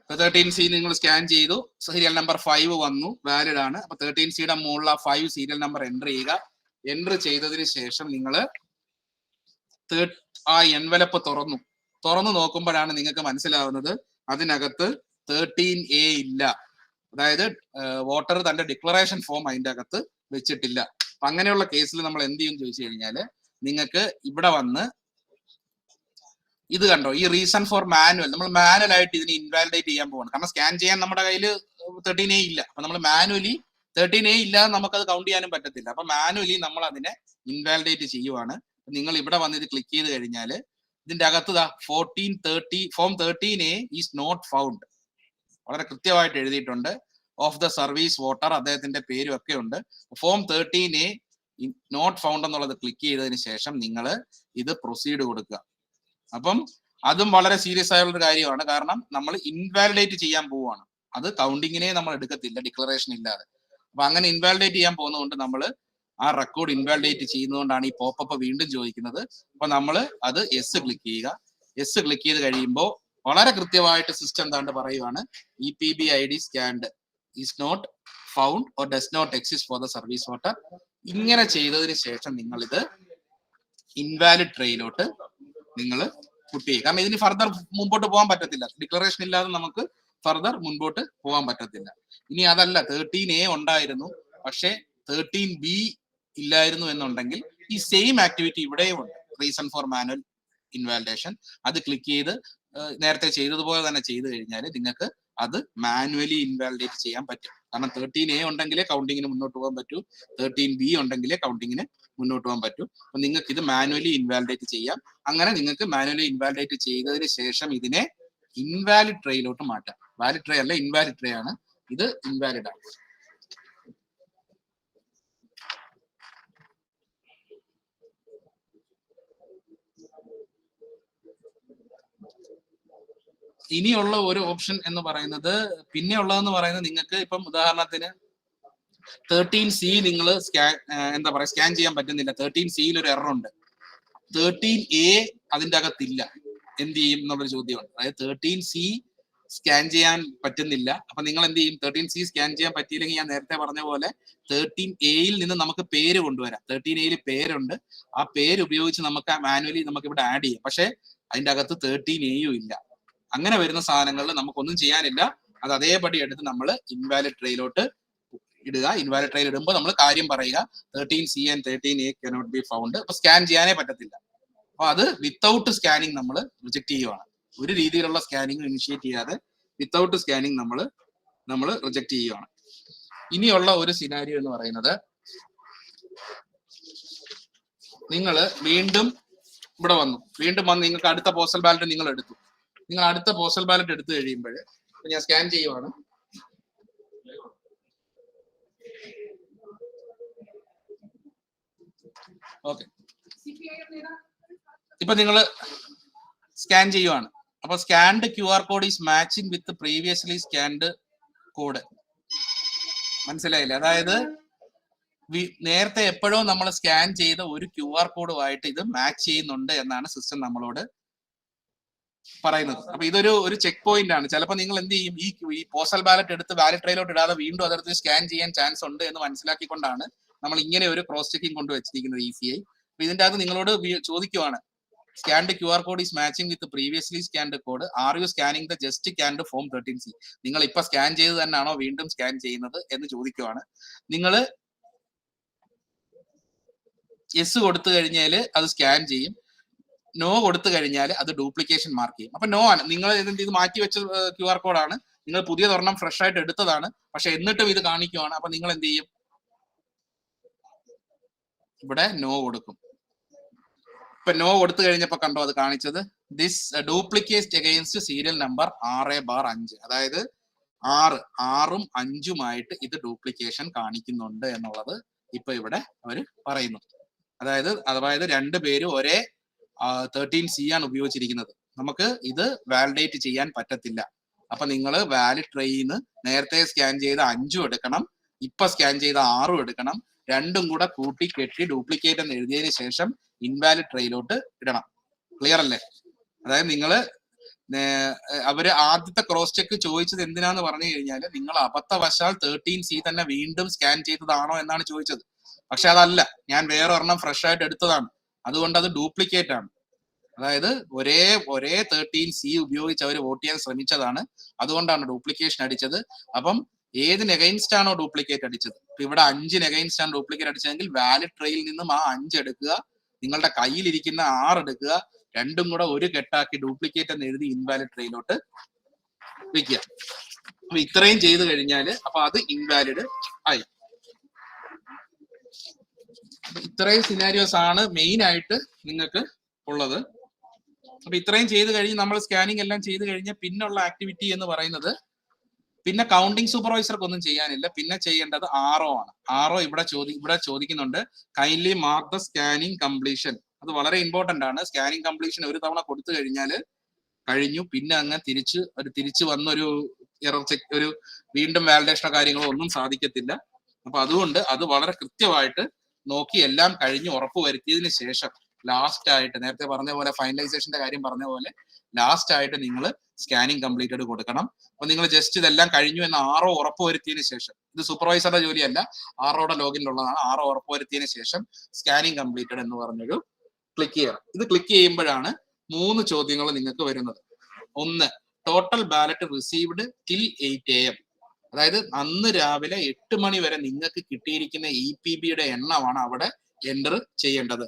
ഇപ്പൊ 13C നിങ്ങൾ സ്കാൻ ചെയ്തു, സീരിയൽ നമ്പർ 5 വന്നു, വാലിഡ് ആണ്. അപ്പൊ 13Cയുടെ മുകളിൽ ആ 5 സീരിയൽ നമ്പർ എൻ്റർ ചെയ്യുക. എൻ്റർ ചെയ്തതിന് ശേഷം നിങ്ങൾ ആ എൻവലപ്പ് തുറന്നു നോക്കുമ്പോഴാണ് നിങ്ങൾക്ക് മനസ്സിലാവുന്നത് അതിനകത്ത് 13A ഇല്ല. അതായത് വോട്ടർ തന്റെ ഡിക്ലറേഷൻ ഫോം അതിന്റെ അകത്ത് വെച്ചിട്ടില്ല. അപ്പൊ അങ്ങനെയുള്ള കേസിൽ നമ്മൾ എന്ത് ചെയ്യും ചോദിച്ചു കഴിഞ്ഞാല്, നിങ്ങൾക്ക് ഇവിടെ വന്ന് ഇത് കണ്ടോ, ഈ റീസൺ ഫോർ മാനുവൽ, നമ്മൾ മാനുവൽ ആയിട്ട് ഇതിനെ ഇൻവാലിഡേറ്റ് ചെയ്യാൻ പോവാണ്. കാരണം സ്കാൻ ചെയ്യാൻ നമ്മുടെ കയ്യിൽ 13A ഇല്ല. അപ്പൊ നമ്മൾ മാനുവലി 13A ഇല്ലാതെ നമുക്കത് കൗണ്ട് ചെയ്യാനും പറ്റത്തില്ല. അപ്പൊ മാനുവലി നമ്മൾ അതിനെ ഇൻവാലിഡേറ്റ് ചെയ്യുവാണ്. നിങ്ങൾ ഇവിടെ വന്ന് ഇത് ക്ലിക്ക് ചെയ്ത് കഴിഞ്ഞാൽ ഇതിന്റെ അകത്ത് form 13A is not found വളരെ കൃത്യമായിട്ട് എഴുതിയിട്ടുണ്ട്. ഓഫ് ദ സർവീസ് വോട്ടർ, അദ്ദേഹത്തിന്റെ പേരും ഒക്കെ ഉണ്ട്. ഫോം 13A നോട്ട് ഫൗണ്ട് എന്നുള്ളത് ക്ലിക്ക് ചെയ്തതിന് ശേഷം നിങ്ങൾ ഇത് പ്രൊസീഡ് കൊടുക്കുക. അപ്പം അതും വളരെ സീരിയസ് ആയുള്ള ഒരു കാര്യമാണ്. കാരണം നമ്മൾ ഇൻവാലിഡേറ്റ് ചെയ്യാൻ പോവുകയാണ്. അത് കൗണ്ടിങ്ങിനെ നമ്മൾ എടുക്കത്തില്ല ഡിക്ലറേഷൻ ഇല്ലാതെ. അപ്പൊ അങ്ങനെ ഇൻവാലിഡേറ്റ് ചെയ്യാൻ പോകുന്നതുകൊണ്ട് നമ്മൾ ആ റെക്കോർഡ് ഇൻവാലിഡേറ്റ് ചെയ്യുന്നതുകൊണ്ടാണ് ഈ പോപ്പപ്പ് വീണ്ടും ചോദിക്കുന്നത്. അപ്പൊ നമ്മൾ അത് യെസ് ക്ലിക്ക് ചെയ്യുക. യെസ് ക്ലിക്ക് ചെയ്ത് കഴിയുമ്പോൾ വളരെ കൃത്യമായിട്ട് സിസ്റ്റം എന്താണ്ട് പറയുവാണ്, EPBID scanned is not found or does not exist for the service voter. ഇങ്ങനെ ചെയ്തതിന് ശേഷം നിങ്ങൾ ഇത് ഇൻവാലിഡ് ട്രേയിലോട്ട് നിങ്ങൾ പുട്ട് ചെയ്യുക. കാരണം ഇതിന് ഫർദർ മുമ്പോട്ട് പോകാൻ പറ്റത്തില്ല, ഡിക്ലറേഷൻ ഇല്ലാതെ നമുക്ക് ഫർദർ മുൻപോട്ട് പോകാൻ പറ്റത്തില്ല. ഇനി അതല്ല 13A ഉണ്ടായിരുന്നു പക്ഷെ 13B ഇല്ലായിരുന്നു എന്നുണ്ടെങ്കിൽ ഈ സെയിം ആക്ടിവിറ്റി ഇവിടെയും ഉണ്ട്, റീസൺ ഫോർ മാനുവൽ ഇൻവാലിഡേഷൻ. അത് ക്ലിക്ക് ചെയ്ത് നേരത്തെ ചെയ്തതുപോലെ തന്നെ ചെയ്തു കഴിഞ്ഞാൽ നിങ്ങൾക്ക് അത് മാനുവലി ഇൻവാലിഡേറ്റ് ചെയ്യാൻ പറ്റും. കാരണം 13A ഉണ്ടെങ്കിലേ കൗണ്ടിങ്ങിന് മുന്നോട്ട് പോകാൻ പറ്റൂ, 13B ഉണ്ടെങ്കിലേ കൗണ്ടിങ്ങിന് മുന്നോട്ട് പോകാൻ പറ്റൂ. അപ്പൊ നിങ്ങൾക്ക് ഇത് മാനുവലി ഇൻവാലിഡേറ്റ് ചെയ്യാം. അങ്ങനെ നിങ്ങൾക്ക് മാനുവലി ഇൻവാലിഡേറ്റ് ചെയ്തതിന് ശേഷം ഇതിനെ ഇൻവാലിഡ് ട്രേയിലോട്ട് മാറ്റാം. വാലിഡ് ട്രേ അല്ല, ഇൻവാലിഡ് ട്രേ ആണ്. ഇത് ഇൻവാലിഡ് ആണ്. ഇനിയുള്ള ഒരു ഓപ്ഷൻ എന്ന് പറയുന്നത്, പിന്നെ ഉള്ളതെന്ന് പറയുന്നത്, നിങ്ങൾക്ക് ഇപ്പം ഉദാഹരണത്തിന് 13C നിങ്ങൾ സ്കാൻ ചെയ്യാൻ പറ്റുന്നില്ല. 13Cയിൽ ഒരു എറർ ഉണ്ട്, 13A അതിന്റെ അകത്തില്ല, എന്ത് ചെയ്യും എന്നുള്ളൊരു ചോദ്യമാണ്. അതായത് 13C സ്കാൻ ചെയ്യാൻ പറ്റുന്നില്ല. അപ്പൊ നിങ്ങൾ എന്ത് ചെയ്യും? 13C സ്കാൻ ചെയ്യാൻ പറ്റിയില്ലെങ്കിൽ ഞാൻ നേരത്തെ പറഞ്ഞ പോലെ 13Aയിൽ നിന്ന് നമുക്ക് പേര് കൊണ്ടുവരാം. 13Aയിൽ പേരുണ്ട്, ആ പേര് ഉപയോഗിച്ച് നമുക്ക് മാനുവലി നമുക്ക് ഇവിടെ ആഡ് ചെയ്യാം. പക്ഷെ അതിന്റെ അകത്ത് 13Aയും ഇല്ല. അങ്ങനെ വരുന്ന സാധനങ്ങളിൽ നമുക്കൊന്നും ചെയ്യാനില്ല. അത് അതേപടി എടുത്ത് നമ്മൾ ഇൻവാലിഡ് ട്രേയിലോട്ട് ഇടുക. ഇൻവാലിഡ് ട്രേയിൽ ഇടുമ്പോൾ നമ്മൾ കാര്യം പറയുക, 13C and 13A cannot be found. അപ്പൊ സ്കാൻ ചെയ്യാനേ പറ്റത്തില്ല. അപ്പൊ അത് വിത്തൗട്ട് സ്കാനിങ് നമ്മൾ റിജക്ട് ചെയ്യുവാണ്. ഒരു രീതിയിലുള്ള സ്കാനിങ് ഇനിഷ്യേറ്റ് ചെയ്യാതെ വിത്തൗട്ട് സ്കാനിങ് നമ്മൾ റിജക്ട് ചെയ്യുവാണ്. ഇനിയുള്ള ഒരു സിനാരിയോ എന്ന് പറയുന്നത്, നിങ്ങൾ വീണ്ടും ഇവിടെ വന്നു, നിങ്ങൾക്ക് അടുത്ത പോസ്റ്റൽ ബാലറ്റ് നിങ്ങൾ എടുത്തു. നിങ്ങൾ അടുത്ത പോസ്റ്റൽ ബാലറ്റ് എടുത്തു കഴിയുമ്പോൾ ഞാൻ സ്കാൻ ചെയ്യുവാണ്. ഓക്കെ, ഇപ്പൊ നിങ്ങൾ സ്കാൻ ചെയ്യുവാണ്. അപ്പൊ scanned QR code is matching with previously scanned code. മനസ്സിലായില്ലേ? അതായത് നേരത്തെ എപ്പോഴോ നമ്മൾ സ്കാൻ ചെയ്ത ഒരു QR കോഡുമായിട്ട് ഇത് മാച്ച് ചെയ്യുന്നുണ്ട് എന്നാണ് സിസ്റ്റം നമ്മളോട് പറയുന്നത്. അപ്പൊ ഇതൊരു ചെക്ക് പോയിന്റ് ആണ്. ചിലപ്പോൾ നിങ്ങൾ എന്ത് ചെയ്യും, ഈ പോസ്റ്റൽ ബാലറ്റ് എടുത്ത് ബാലറ്റ് ട്രേയിലോട്ട് ഇടാതെ വീണ്ടും അതെടുത്ത് സ്കാൻ ചെയ്യാൻ ചാൻസ് ഉണ്ട് എന്ന് മനസ്സിലാക്കിക്കൊണ്ടാണ് നമ്മൾ ഇങ്ങനെ ഒരു ക്രോസ് ചെക്കിംഗ് കൊണ്ടുവച്ചിരിക്കുന്നത് ECI. അപ്പൊ ഇതിന്റെ അകത്ത് നിങ്ങളോട് ചോദിക്കുവാണ്, scanned QR code is matching with previously scanned code, are you scanning the just scanned form 13C. നിങ്ങൾ ഇപ്പൊ സ്കാൻ ചെയ്ത് തന്നെയാണോ വീണ്ടും സ്കാൻ ചെയ്യുന്നത് എന്ന് ചോദിക്കുവാണ്. നിങ്ങൾ യെസ് കൊടുത്തു കഴിഞ്ഞാൽ അത് സ്കാൻ ചെയ്യും, നോ കൊടുത്തു കഴിഞ്ഞാൽ അത് ഡ്യൂപ്ലിക്കേഷൻ മാർക്ക് ചെയ്യും. അപ്പൊ നോ ആണ്, നിങ്ങൾ ഇത് മാറ്റി വെച്ച QR കോഡാണ്, നിങ്ങൾ പുതിയതൊരെണ്ണം ഫ്രഷ് ആയിട്ട് എടുത്തതാണ്, പക്ഷെ എന്നിട്ടും ഇത് കാണിക്കുവാണ്. അപ്പൊ നിങ്ങൾ എന്ത് ചെയ്യും, ഇവിടെ നോ കൊടുക്കും. ഇപ്പൊ നോ കൊടുത്തു കഴിഞ്ഞപ്പോ കണ്ടോ അത് കാണിച്ചത്, this duplicate against serial number 6/5. അതായത് 6ഉം 5ഉമായിട്ട് ഇത് ഡ്യൂപ്ലിക്കേഷൻ കാണിക്കുന്നുണ്ട് എന്നുള്ളത് ഇപ്പൊ ഇവിടെ അവർ പറയുന്നു. അതായത് രണ്ടുപേരും ഒരേ 13C ആണ് ഉപയോഗിച്ചിരിക്കുന്നത്. നമുക്ക് ഇത് വാലിഡേറ്റ് ചെയ്യാൻ പറ്റത്തില്ല. അപ്പൊ നിങ്ങൾ വാലിഡ് ട്രേയിന്ന് നേരത്തെ സ്കാൻ ചെയ്ത 5ഉം എടുക്കണം, ഇപ്പൊ സ്കാൻ ചെയ്ത 6ഉം എടുക്കണം. രണ്ടും കൂടെ കൂട്ടി കെട്ടി ഡ്യൂപ്ലിക്കേറ്റ് എന്ന് എഴുതിയതിനു ശേഷം ഇൻവാലിഡ് ട്രേയിലോട്ട് ഇടണം. ക്ലിയർ അല്ലേ? അതായത് നിങ്ങള് അവര് ആദ്യത്തെ ക്രോസ് ചെക്ക് ചോദിച്ചത് എന്തിനാന്ന് പറഞ്ഞു കഴിഞ്ഞാൽ, നിങ്ങൾ അബദ്ധവശാൽ 13C തന്നെ വീണ്ടും സ്കാൻ ചെയ്തതാണോ എന്നാണ് ചോദിച്ചത്. പക്ഷെ അതല്ല, ഞാൻ വേറെ ഒരെണ്ണം ഫ്രഷ് ആയിട്ട് എടുത്തതാണ്, അതുകൊണ്ട് അത് ഡ്യൂപ്ലിക്കേറ്റ് ആണ്. അതായത് ഒരേ 13C ഉപയോഗിച്ച് അവർ വോട്ട് ചെയ്യാൻ ശ്രമിച്ചതാണ്, അതുകൊണ്ടാണ് ഡ്യൂപ്ലിക്കേഷൻ അടിച്ചത്. അപ്പം ഏതിന് എഗൈൻസ്റ്റ് ആണോ ഡ്യൂപ്ലിക്കേറ്റ് അടിച്ചത്, ഇപ്പൊ ഇവിടെ 5ന് എഗൈൻസ്റ്റ് ആണ് ഡ്യൂപ്ലിക്കേറ്റ് അടിച്ചതെങ്കിൽ വാലിഡ് ട്രേയിൽ നിന്നും ആ 5 എടുക്കുക, നിങ്ങളുടെ കയ്യിലിരിക്കുന്ന 6 എടുക്കുക, രണ്ടും കൂടെ ഒരു കെട്ടാക്കി ഡ്യൂപ്ലിക്കേറ്റ് എന്ന് എഴുതി ഇൻവാലിഡ് ട്രേയിലോട്ട് വെക്കുക. അപ്പൊ ഇത്രയും ചെയ്ത് കഴിഞ്ഞാൽ അപ്പൊ അത് ഇൻവാലിഡ് ആയി. ഇത്രയും സിനാരിയോസ് ആണ് മെയിൻ ആയിട്ട് നിങ്ങൾക്ക് ഉള്ളത്. അപ്പൊ ഇത്രയും ചെയ്ത് കഴിഞ്ഞ് നമ്മൾ സ്കാനിങ് എല്ലാം ചെയ്ത് കഴിഞ്ഞ പിന്നുള്ള ആക്ടിവിറ്റി എന്ന് പറയുന്നത്, പിന്നെ കൗണ്ടിങ് സൂപ്പർവൈസർക്ക് ഒന്നും ചെയ്യാനില്ല. പിന്നെ ചെയ്യേണ്ടത് RO ആണ്. RO ഇവിടെ ചോദിക്കുന്നുണ്ട്, kindly mark the scanning completion. അത് വളരെ ഇമ്പോർട്ടന്റ് ആണ്. സ്കാനിങ് കംപ്ലീഷൻ ഒരു തവണ കൊടുത്തു കഴിഞ്ഞാൽ കഴിഞ്ഞു, പിന്നെ അങ്ങ് തിരിച്ചു വന്നൊരു എറർ ചെക്ക്, ഒരു വീണ്ടും വാലിഡേഷനോ കാര്യങ്ങളോ ഒന്നും സാധിക്കത്തില്ല. അപ്പൊ അതുകൊണ്ട് അത് വളരെ കൃത്യമായിട്ട് നോക്കി എല്ലാം കഴിഞ്ഞ് ഉറപ്പ് വരുത്തിയതിനു ശേഷം ലാസ്റ്റ് ആയിട്ട്, നേരത്തെ പറഞ്ഞ പോലെ ഫൈനലൈസേഷന്റെ കാര്യം പറഞ്ഞ പോലെ ലാസ്റ്റ് ആയിട്ട് നിങ്ങൾ സ്കാനിങ് കംപ്ലീറ്റഡ് കൊടുക്കണം. അപ്പൊ നിങ്ങൾ ജസ്റ്റ് ഇതെല്ലാം കഴിഞ്ഞു എന്ന് RO ഉറപ്പ് വരുത്തിയതിനു ശേഷം, ഇത് സൂപ്പർവൈസറുടെ ജോലിയല്ല, ROയുടെ ലോഗിനിലുള്ളതാണ്, RO ഉറപ്പ് വരുത്തിയതിനു ശേഷം സ്കാനിങ് കംപ്ലീറ്റഡ് എന്ന് പറഞ്ഞൊരു ക്ലിക്ക് ചെയ്യണം. ഇത് ക്ലിക്ക് ചെയ്യുമ്പോഴാണ് 3 ചോദ്യങ്ങൾ നിങ്ങൾക്ക് വരുന്നത്. ഒന്ന്, total ballot received till 8 AM. അതായത് അന്ന് രാവിലെ 8 മണി വരെ നിങ്ങൾക്ക് കിട്ടിയിരിക്കുന്ന EPBയുടെ എണ്ണമാണ് അവിടെ എൻ്റർ ചെയ്യേണ്ടത്.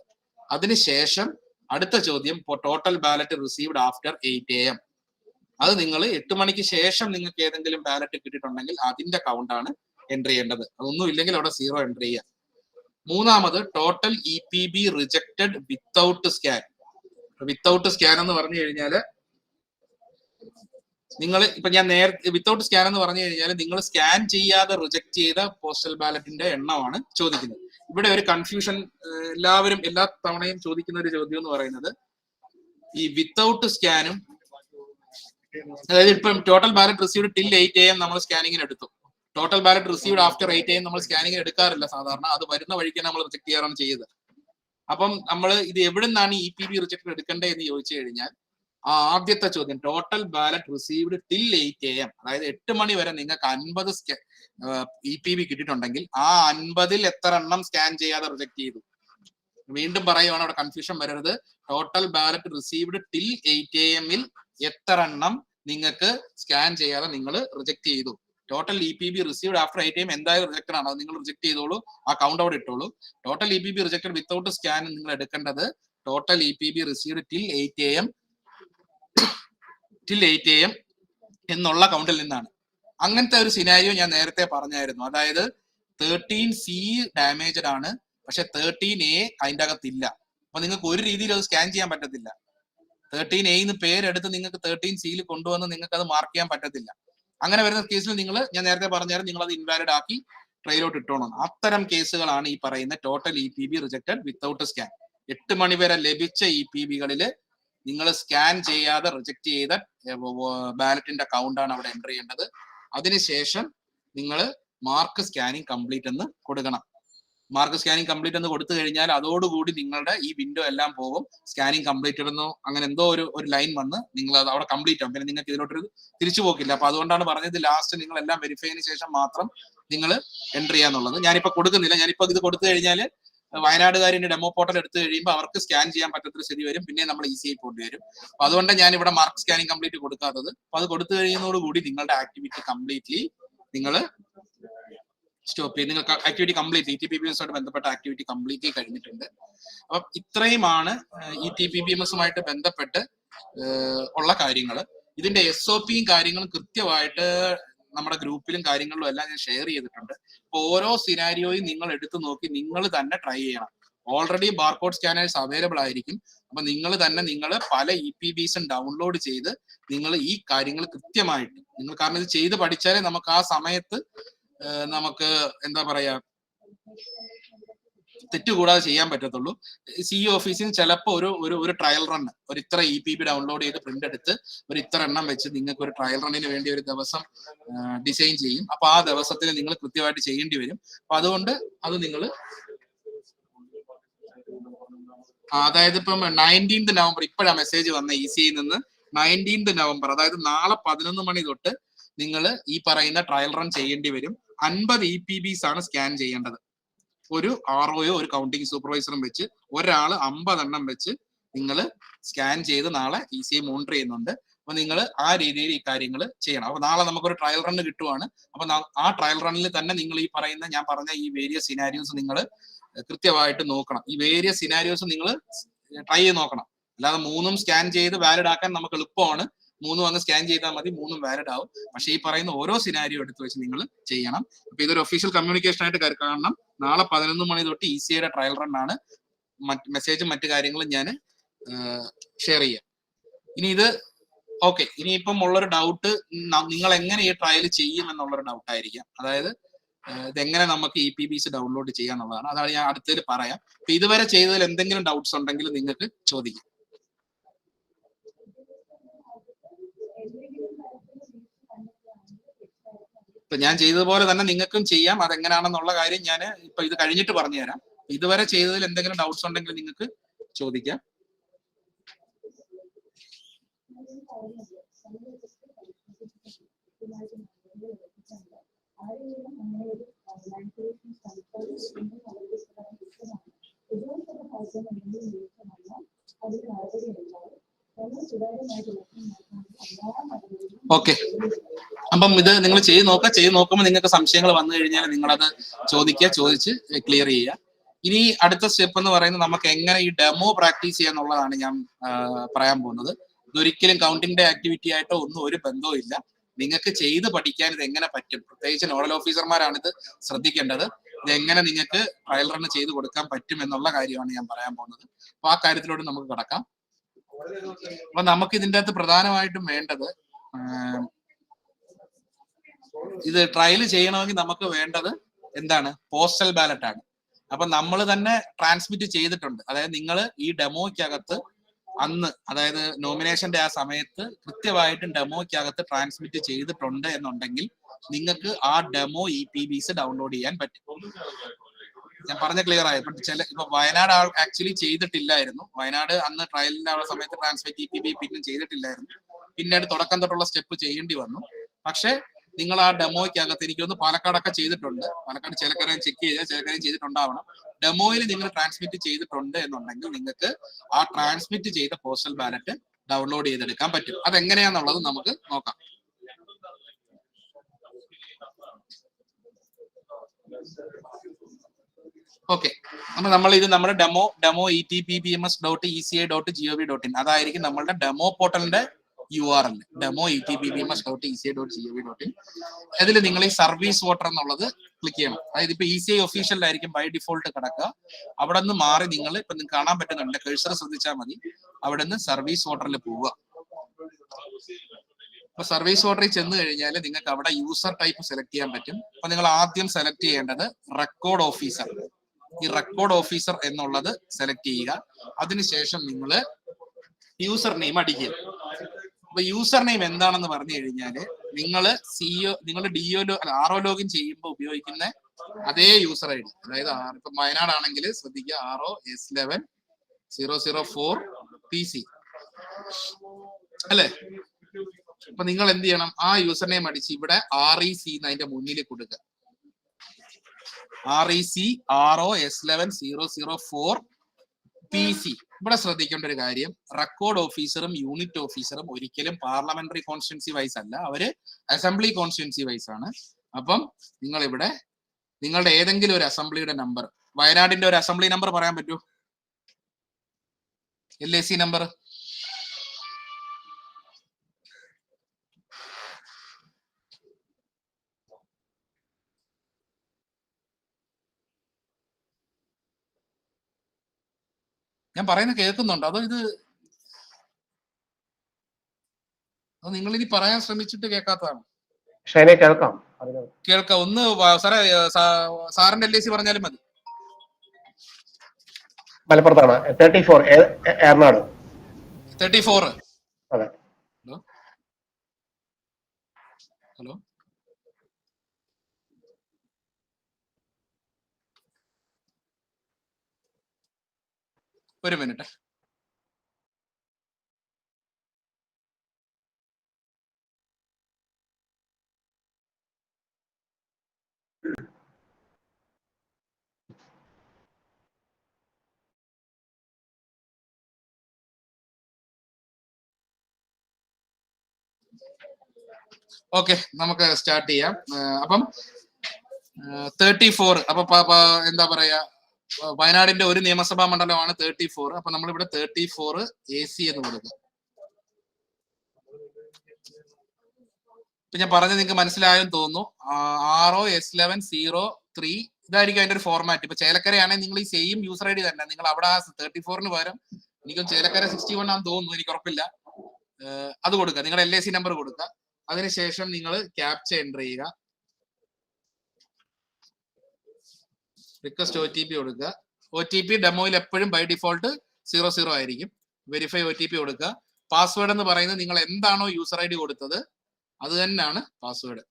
അതിനുശേഷം അടുത്ത ചോദ്യം, total ballot received after 8 AM. അത് നിങ്ങൾ 8 മണിക്ക് ശേഷം നിങ്ങൾക്ക് ഏതെങ്കിലും ബാലറ്റ് കിട്ടിയിട്ടുണ്ടെങ്കിൽ അതിന്റെ കൗണ്ടാണ് എൻ്റർ ചെയ്യേണ്ടത്. അതൊന്നും ഇല്ലെങ്കിൽ അവിടെ 0 എൻ്റർ ചെയ്യുക. മൂന്നാമത്, total EPB rejected without scan. Without scan എന്ന് പറഞ്ഞു കഴിഞ്ഞാല് നിങ്ങൾ ഇപ്പൊ ഞാൻ നേരത്തെ വിത്തൗട്ട് സ്കാൻ എന്ന് പറഞ്ഞു കഴിഞ്ഞാൽ നിങ്ങൾ സ്കാൻ ചെയ്യാതെ റിജക്ട് ചെയ്ത പോസ്റ്റൽ ബാലറ്റിന്റെ എണ്ണമാണ് ചോദിക്കുന്നത്. ഇവിടെ ഒരു കൺഫ്യൂഷൻ എല്ലാവരും എല്ലാ തവണയും ചോദിക്കുന്ന ഒരു ചോദ്യം എന്ന് പറയുന്നത്, ഈ വിത്തൗട്ട് സ്കാനും, അതായത് ഇപ്പം total ballot received till 8 AM നമ്മൾ സ്കാനിങ്ങിന് എടുത്തു, total ballot received after 8 AM നമ്മൾ സ്കാനിങ്ങിന് എടുക്കാറില്ല സാധാരണ, അത് വരുന്ന വഴിക്ക് നമ്മൾ റിജക്ട് ചെയ്യാറാണ് ചെയ്തത്. അപ്പം നമ്മൾ ഇത് എവിടെ നിന്നാണ് EPB റിജക്ട് എടുക്കേണ്ടത് എന്ന് ചോദിച്ചു കഴിഞ്ഞാൽ, ആ ആദ്യത്തെ ചോദ്യം, total ballot received till 8 AM, അതായത് 8 മണി വരെ നിങ്ങൾക്ക് 50 EPB കിട്ടിയിട്ടുണ്ടെങ്കിൽ ആ 50ൽ എത്ര എണ്ണം സ്കാൻ ചെയ്യാതെ റിജക്ട് ചെയ്തു. വീണ്ടും പറയുവാണ്, അവിടെ കൺഫ്യൂഷൻ വരരുത്. ടോട്ടൽ ബാലറ്റ് റിസീവ്ഡ് ടിൽ 8 AM-ൽ എത്ര എണ്ണം നിങ്ങൾക്ക് സ്കാൻ ചെയ്യാതെ നിങ്ങൾ റിജക്ട് ചെയ്തു. Total EPB received after 8 AM എന്തായാലും റിജക്റ്റഡ് ആണ്, അത് നിങ്ങൾ റിജക്ട് ചെയ്തോളൂ, ആ കൗണ്ട് അവിടെ ഇട്ടോളൂ. Total EPB rejected without scan നിങ്ങൾ എടുക്കേണ്ടത് total EPB received till 8 AM എന്നുള്ള കൗണ്ടിൽ നിന്നാണ്. അങ്ങനത്തെ ഒരു സിനാരിയോ ഞാൻ നേരത്തെ പറഞ്ഞായിരുന്നു. അതായത് 13C ഡാമേജഡ് ആണ്, പക്ഷെ 13A അതിൻ്റെ അകത്തില്ല. അപ്പൊ നിങ്ങൾക്ക് ഒരു രീതിയിൽ അത് സ്കാൻ ചെയ്യാൻ പറ്റത്തില്ല. 13A പേരെടുത്ത് നിങ്ങൾക്ക് 13Cയിൽ കൊണ്ടുവന്ന് നിങ്ങൾക്ക് അത് മാർക്ക് ചെയ്യാൻ പറ്റത്തില്ല. അങ്ങനെ വരുന്ന കേസിൽ ഞാൻ നേരത്തെ പറഞ്ഞായിരുന്നു, നിങ്ങൾ അത് ഇൻവാലിഡ് ആക്കി ട്രെയിലോട്ട് ഇട്ടോണം. അത്തരം കേസുകളാണ് ഈ പറയുന്ന total EPB rejected without scan. 8 മണി വരെ ലഭിച്ച EPBകളിൽ നിങ്ങൾ സ്കാൻ ചെയ്യാതെ റിജക്ട് ചെയ്ത ബാലറ്റിന്റെ കൗണ്ടാണ് അവിടെ എൻ്റർ ചെയ്യേണ്ടത്. അതിനുശേഷം നിങ്ങൾ മാർക്ക് സ്കാനിങ് കംപ്ലീറ്റ് എന്ന് കൊടുക്കണം. മാർക്ക് സ്കാനിങ് കംപ്ലീറ്റ് എന്ന് കൊടുത്തു കഴിഞ്ഞാൽ അതോടുകൂടി നിങ്ങളുടെ ഈ വിൻഡോ എല്ലാം പോകും. സ്കാനിങ് കംപ്ലീറ്റ് ഇടുന്നു അങ്ങനെ എന്തോ ഒരു ലൈൻ വന്ന് നിങ്ങൾ അത് അവിടെ കംപ്ലീറ്റ് ആവും. പിന്നെ നിങ്ങൾക്ക് ഇതിലോട്ടൊരു തിരിച്ചു പോക്കില്ല. അപ്പൊ അതുകൊണ്ടാണ് പറഞ്ഞത് ലാസ്റ്റ് നിങ്ങൾ എല്ലാം വെരിഫൈ ചെയ്തതിനു ശേഷം മാത്രം നിങ്ങൾ എൻ്റർ ചെയ്യാന്നുള്ളത്. ഞാനിപ്പോ കൊടുക്കുന്നില്ല. ഞാനിപ്പോ ഇത് കൊടുത്തു കഴിഞ്ഞാൽ വയനാടുകാരിന്റെ ഡെമോ പോർട്ടൽ എടുത്തു കഴിയുമ്പോൾ അവർക്ക് സ്കാൻ ചെയ്യാൻ പറ്റാത്തൊരു സ്ഥിതി വരും. പിന്നെ നമ്മൾ ഈസി പോകേണ്ടി വരും. അപ്പൊ അതുകൊണ്ട് ഞാൻ ഇവിടെ മാർക്ക് സ്കാനിങ് കംപ്ലീറ്റ് കൊടുക്കാത്തത്. അപ്പൊ അത് കൊടുത്തു കഴിയുന്നതോടുകൂടി നിങ്ങളുടെ ആക്ടിവിറ്റി കംപ്ലീറ്റ്ലി നിങ്ങൾ സ്റ്റോപ്പ് ചെയ്ത് നിങ്ങൾക്ക് ആക്ടിവിറ്റി കംപ്ലീറ്റ് ETPBMS ആയിട്ട് ബന്ധപ്പെട്ട ആക്ടിവിറ്റി കംപ്ലീറ്റ്ലി കഴിഞ്ഞിട്ടുണ്ട്. അപ്പം ഇത്രയുമാണ് ETPBMS-ഉമായിട്ട് ബന്ധപ്പെട്ട് ഉള്ള കാര്യങ്ങൾ. ഇതിന്റെ SOP-യും കാര്യങ്ങളും കൃത്യമായിട്ട് നമ്മുടെ ഗ്രൂപ്പിലും കാര്യങ്ങളിലും എല്ലാം ഞാൻ ഷെയർ ചെയ്തിട്ടുണ്ട്. അപ്പൊ ഓരോ സിനാരിയോയും നിങ്ങൾ എടുത്തു നോക്കി നിങ്ങൾ തന്നെ ട്രൈ ചെയ്യണം. ഓൾറെഡി ബാർകോഡ് സ്കാനേഴ്സ് അവൈലബിൾ ആയിരിക്കും. അപ്പൊ നിങ്ങൾ തന്നെ പല EPBs ഡൗൺലോഡ് ചെയ്ത് നിങ്ങൾ ഈ കാര്യങ്ങൾ കൃത്യമായിട്ട് നിങ്ങൾ, കാരണം ഇത് ചെയ്ത് പഠിച്ചാലേ നമുക്ക് ആ സമയത്ത് നമുക്ക് എന്താ പറയാ തെറ്റുകൂടാതെ ചെയ്യാൻ പറ്റത്തുള്ളൂ. CEO ഓഫീസിൽ ചിലപ്പോൾ ഒരു ട്രയൽ റൺ, ഒരു ഇത്ര EPB ഡൗൺലോഡ് ചെയ്ത് പ്രിന്റ് എടുത്ത് ഒരു ഇത്ര എണ്ണം വെച്ച് നിങ്ങൾക്ക് ഒരു ട്രയൽ റണ്ണിന് വേണ്ടി ഒരു ദിവസം ഡിസൈൻ ചെയ്യും. അപ്പൊ ആ ദിവസത്തിൽ നിങ്ങൾ കൃത്യമായിട്ട് ചെയ്യേണ്ടി വരും. അപ്പൊ അതുകൊണ്ട് അത് നിങ്ങൾ അതായത് ഇപ്പം 19th നവംബർ ഇപ്പോഴാ മെസ്സേജ് വന്ന ECയിൽ നിന്ന് 19th നവംബർ, അതായത് നാളെ 11 മണി തൊട്ട് നിങ്ങൾ ഈ പറയുന്ന ട്രയൽ റൺ ചെയ്യേണ്ടി വരും. 50 EPBs ആണ് സ്കാൻ ചെയ്യേണ്ടത്. ഒരു ROയോ ഒരു കൗണ്ടിങ് സൂപ്പർവൈസറും വെച്ച് ഒരാൾ 50 എണ്ണം വെച്ച് നിങ്ങൾ സ്കാൻ ചെയ്ത് നാളെ ECI മോണിറ്റർ ചെയ്യുന്നുണ്ട്. അപ്പൊ നിങ്ങൾ ആ രീതിയിൽ ഈ കാര്യങ്ങൾ ചെയ്യണം. അപ്പൊ നാളെ നമുക്കൊരു ട്രയൽ റൺ കിട്ടുവാണ്. അപ്പൊ ആ ട്രയൽ റണ്ണിൽ തന്നെ നിങ്ങൾ ഈ പറയുന്ന ഞാൻ പറഞ്ഞ ഈ വേരിയസ് സിനാരിയോസ് നിങ്ങൾ കൃത്യമായിട്ട് നോക്കണം. ഈ വേരിയസ് സിനാരിയോസ് നിങ്ങൾ ട്രൈ ചെയ്ത് നോക്കണം. അല്ലാതെ 3ഉം സ്കാൻ ചെയ്ത് വാലിഡ് ആക്കാൻ നമുക്ക് എളുപ്പമാണ്. 3ഉം അങ്ങ് സ്കാൻ ചെയ്താൽ മതി, 3ഉം വാലിഡ് ആവും. പക്ഷേ ഈ പറയുന്ന ഓരോ സിനാരിയോ എടുത്ത് വെച്ച് നിങ്ങൾ ചെയ്യണം. അപ്പൊ ഇതൊരു ഒഫീഷ്യൽ കമ്മ്യൂണിക്കേഷൻ ആയിട്ട് കാണണം. നാളെ 11 മണി തൊട്ട് ECIയുടെ ട്രയൽ റൺ ആണ്. മെസ്സേജും മറ്റു കാര്യങ്ങളും ഞാൻ ഷെയർ ചെയ്യാം. ഇനി ഇത് ഓക്കെ, ഇനിയിപ്പം ഉള്ളൊരു ഡൗട്ട് നിങ്ങൾ എങ്ങനെ ഈ ട്രയൽ ചെയ്യും എന്നുള്ളൊരു ഡൗട്ടായിരിക്കാം. അതായത് ഇതെങ്ങനെ നമുക്ക് EPBs ഡൗൺലോഡ് ചെയ്യാന്നുള്ളതാണ്. അതാണ് ഞാൻ അടുത്തതിൽ പറയാം. അപ്പൊ ഇതുവരെ ചെയ്തതിൽ എന്തെങ്കിലും ഡൗട്ട്സ് ഉണ്ടെങ്കിൽ നിങ്ങൾക്ക് ചോദിക്കാം. ഇപ്പൊ ഞാൻ ചെയ്തതുപോലെ തന്നെ നിങ്ങൾക്കും ചെയ്യാം. അതെങ്ങനെയാണെന്നുള്ള കാര്യം ഞാൻ ഇപ്പൊ ഇത് കഴിഞ്ഞിട്ട് പറഞ്ഞു തരാം. ഇതുവരെ ചെയ്തതിൽ എന്തെങ്കിലും ഡൗട്ട്സ് ഉണ്ടെങ്കിൽ നിങ്ങൾക്ക് ചോദിക്കാം. ഓക്കെ, അപ്പം ഇത് നിങ്ങൾ ചെയ്ത് നോക്കുമ്പോൾ നിങ്ങൾക്ക് സംശയങ്ങൾ വന്നു കഴിഞ്ഞാൽ നിങ്ങളത് ചോദിച്ച് ക്ലിയർ ചെയ്യുക. ഇനി അടുത്ത സ്റ്റെപ്പ് എന്ന് പറയുന്നത് നമുക്ക് എങ്ങനെ ഈ ഡെമോ പ്രാക്ടീസ് ചെയ്യാന്നുള്ളതാണ് ഞാൻ പറയാൻ പോകുന്നത്. ഇതൊരിക്കലും കൗണ്ടിങ്ങിന്റെ ആക്ടിവിറ്റി ആയിട്ടോ ഒന്നും ഒരു ബന്ധവും ഇല്ല. നിങ്ങൾക്ക് ചെയ്ത് പഠിക്കാൻ ഇത് എങ്ങനെ പറ്റും, പ്രത്യേകിച്ച് നോഡൽ ഓഫീസർമാരാണ് ഇത് ശ്രദ്ധിക്കേണ്ടത്. ഇത് എങ്ങനെ നിങ്ങൾക്ക് ട്രയൽ റൺ ചെയ്ത് കൊടുക്കാൻ പറ്റും എന്നുള്ള കാര്യമാണ് ഞാൻ പറയാൻ പോകുന്നത്. അപ്പൊ ആ കാര്യത്തിലോട്ട് നമുക്ക് കടക്കാം. അപ്പൊ നമുക്ക് ഇതിൻ്റെ അകത്ത് പ്രധാനമായിട്ടും വേണ്ടത്, ഇത് ട്രയൽ ചെയ്യണമെങ്കിൽ നമുക്ക് വേണ്ടത് എന്താണ്? പോസ്റ്റൽ ബാലറ്റ് ആണ്. അപ്പൊ നമ്മൾ തന്നെ ട്രാൻസ്മിറ്റ് ചെയ്തിട്ടുണ്ട്. അതായത് നിങ്ങൾ ഈ ഡെമോയ്ക്കകത്ത് അന്ന്, അതായത് നോമിനേഷന്റെ ആ സമയത്ത് കൃത്യമായിട്ടും ഡെമോയ്ക്കകത്ത് ട്രാൻസ്മിറ്റ് ചെയ്തിട്ടുണ്ട് എന്നുണ്ടെങ്കിൽ നിങ്ങൾക്ക് ആ ഡെമോ EPBs ഡൗൺലോഡ് ചെയ്യാൻ പറ്റും. ഞാൻ പറഞ്ഞ ക്ലിയർ ആയി. ഇപ്പൊ വയനാട് ആക്ച്വലി ചെയ്തിട്ടില്ലായിരുന്നു. വയനാട് അന്ന് ട്രയലിന്റെ ആ സമയത്ത് ട്രാൻസ്മിറ്റ് EPB പിന്നെ ചെയ്തിട്ടില്ലായിരുന്നു. പിന്നീട് തുടക്കം തൊട്ടുള്ള സ്റ്റെപ്പ് ചെയ്യേണ്ടി വന്നു. പക്ഷെ നിങ്ങൾ ആ ഡെമോയ്ക്കകത്ത്, എനിക്കൊന്ന് പാലക്കാടൊക്കെ ചെയ്തിട്ടുണ്ട്. പാലക്കാട് ചിലക്കരയും ചെക്ക് ചെയ്താൽ ചിലക്കരയും ചെയ്തിട്ടുണ്ടാവണം. ഡെമോയിൽ നിങ്ങൾ ട്രാൻസ്മിറ്റ് ചെയ്തിട്ടുണ്ട് എന്നുണ്ടെങ്കിൽ നിങ്ങൾക്ക് ആ ട്രാൻസ്മിറ്റ് ചെയ്ത പോസ്റ്റൽ ബാലറ്റ് ഡൗൺലോഡ് ചെയ്തെടുക്കാൻ പറ്റും. അതെങ്ങനെയാന്നുള്ളത് നമുക്ക് നോക്കാം. ഓക്കെ, അപ്പൊ നമ്മൾ ഇത് നമ്മുടെ ഡെമോ etpbms.eci.gov.in അതായിരിക്കും നമ്മളുടെ ഡെമോ പോർട്ടലിന്റെ URL, ഡെമോ etpbms.eci.gov.in. അതിൽ നിങ്ങൾ ഈ സർവീസ് വോട്ടർ എന്നുള്ളത് ക്ലിക്ക് ചെയ്യണം. അതായത് ഇപ്പൊ ECI ഒഫീഷ്യലായിരിക്കും ബൈ ഡിഫോൾട്ട് കിടക്കുക. അവിടെ നിന്ന് മാറി നിങ്ങൾ ഇപ്പൊ നിങ്ങൾക്ക് കാണാൻ പറ്റുന്നുണ്ട്, കഴ്സർ ശ്രദ്ധിച്ചാൽ മതി. അവിടെ നിന്ന് സർവീസ് വോട്ടറിൽ പോവുക. അപ്പൊ സർവീസ് വോട്ടറിൽ ചെന്ന് കഴിഞ്ഞാൽ നിങ്ങൾക്ക് അവിടെ യൂസർ ടൈപ്പ് സെലക്ട് ചെയ്യാൻ പറ്റും. അപ്പൊ നിങ്ങൾ ആദ്യം സെലക്ട് ചെയ്യേണ്ടത് റെക്കോർഡ് ഓഫീസർ. ഈ റെക്കോർഡ് ഓഫീസർ എന്നുള്ളത് സെലക്ട് ചെയ്യുക. അതിനുശേഷം നിങ്ങൾ യൂസർ നെയിം അടിക്കുക. അപ്പൊ യൂസർ നെയിം എന്താണെന്ന് പറഞ്ഞു കഴിഞ്ഞാല് നിങ്ങൾ RO ലോഗിൻ ചെയ്യുമ്പോൾ ഉപയോഗിക്കുന്ന അതേ യൂസർ ഐ ഡി, അതായത് ഇപ്പൊ വയനാടാണെങ്കിൽ ശ്രദ്ധിക്കുക RO110004PC അല്ലെ. അപ്പൊ നിങ്ങൾ എന്ത് ചെയ്യണം, ആ യൂസർ നെയിം അടിച്ച് ഇവിടെ REC അതിന്റെ മുന്നിൽ കൊടുക്കുക. REC RO110004PC. ഇവിടെ ശ്രദ്ധിക്കേണ്ട ഒരു കാര്യം, റെക്കോർഡ് ഓഫീസറും യൂണിറ്റ് ഓഫീസറും ഒരിക്കലും പാർലമെന്ററി കോൺസ്റ്റിറ്റ്യുവൻസി വൈസ് അല്ല, അവര് അസംബ്ലി കോൺസ്റ്റിറ്റ്യുവൻസി വൈസ് ആണ്. അപ്പം നിങ്ങൾ ഇവിടെ നിങ്ങളുടെ ഏതെങ്കിലും ഒരു അസംബ്ലിയുടെ നമ്പർ, വയനാടിന്റെ ഒരു അസംബ്ലി നമ്പർ പറയാൻ പറ്റുമോ? LAC നമ്പർ ഞാൻ പറയുന്നത് കേൾക്കുന്നുണ്ടോ? അതോ നിങ്ങൾ ഇനി പറയാൻ ശ്രമിച്ചിട്ട് കേൾക്കാത്തതാണ്? കേൾക്കാം. ഒന്ന് സാറേ സാറിന്റെ LAC പറഞ്ഞാലും മതി. മലപ്പുറത്താണ് 34 എറണാട് 34. അതെ. ഹലോ ഒരു മിനിറ്റ്. ഓക്കെ, നമുക്ക് സ്റ്റാർട്ട് ചെയ്യാം. അപ്പം 34, അപ്പൊ എന്താ പറയാ, വയനാടിന്റെ ഒരു നിയമസഭാ മണ്ഡലമാണ് 34. അപ്പൊ നമ്മളിവിടെ 34 AC എന്ന് കൊടുക്കുക. ഇപ്പൊ ഞാൻ പറഞ്ഞത് നിങ്ങൾക്ക് മനസ്സിലായെന്ന് തോന്നുന്നു. ROS1103 ഇതായിരിക്കും അതിന്റെ ഒരു ഫോർമാറ്റ്. ഇപ്പൊ ചേലക്കരയാണെങ്കിൽ നിങ്ങൾ ഈ സെയിം യൂസർ ഐ ഡി തന്നെ, നിങ്ങൾ അവിടെ 34 പകരം എനിക്കും ചേലക്കര 61 ആണെന്ന് തോന്നുന്നു, എനിക്ക് ഉറപ്പില്ല, അത് കൊടുക്കുക. നിങ്ങൾ LAC നമ്പർ കൊടുക്കുക. അതിനുശേഷം നിങ്ങൾ ക്യാപ്ച എൻ്റർ ചെയ്യുക, റിക്വസ്റ്റ് OTP കൊടുക്കുക. OTP ഡെമോയിൽ എപ്പോഴും ബൈ ഡിഫോൾട്ട് 00 ആയിരിക്കും. വെരിഫൈ OTP കൊടുക്കുക. പാസ്വേഡ് എന്ന് പറയുന്നത് നിങ്ങൾ എന്താണോ യൂസർ ഐ ഡി കൊടുത്തത് അത് തന്നെയാണ് പാസ്വേഡ്.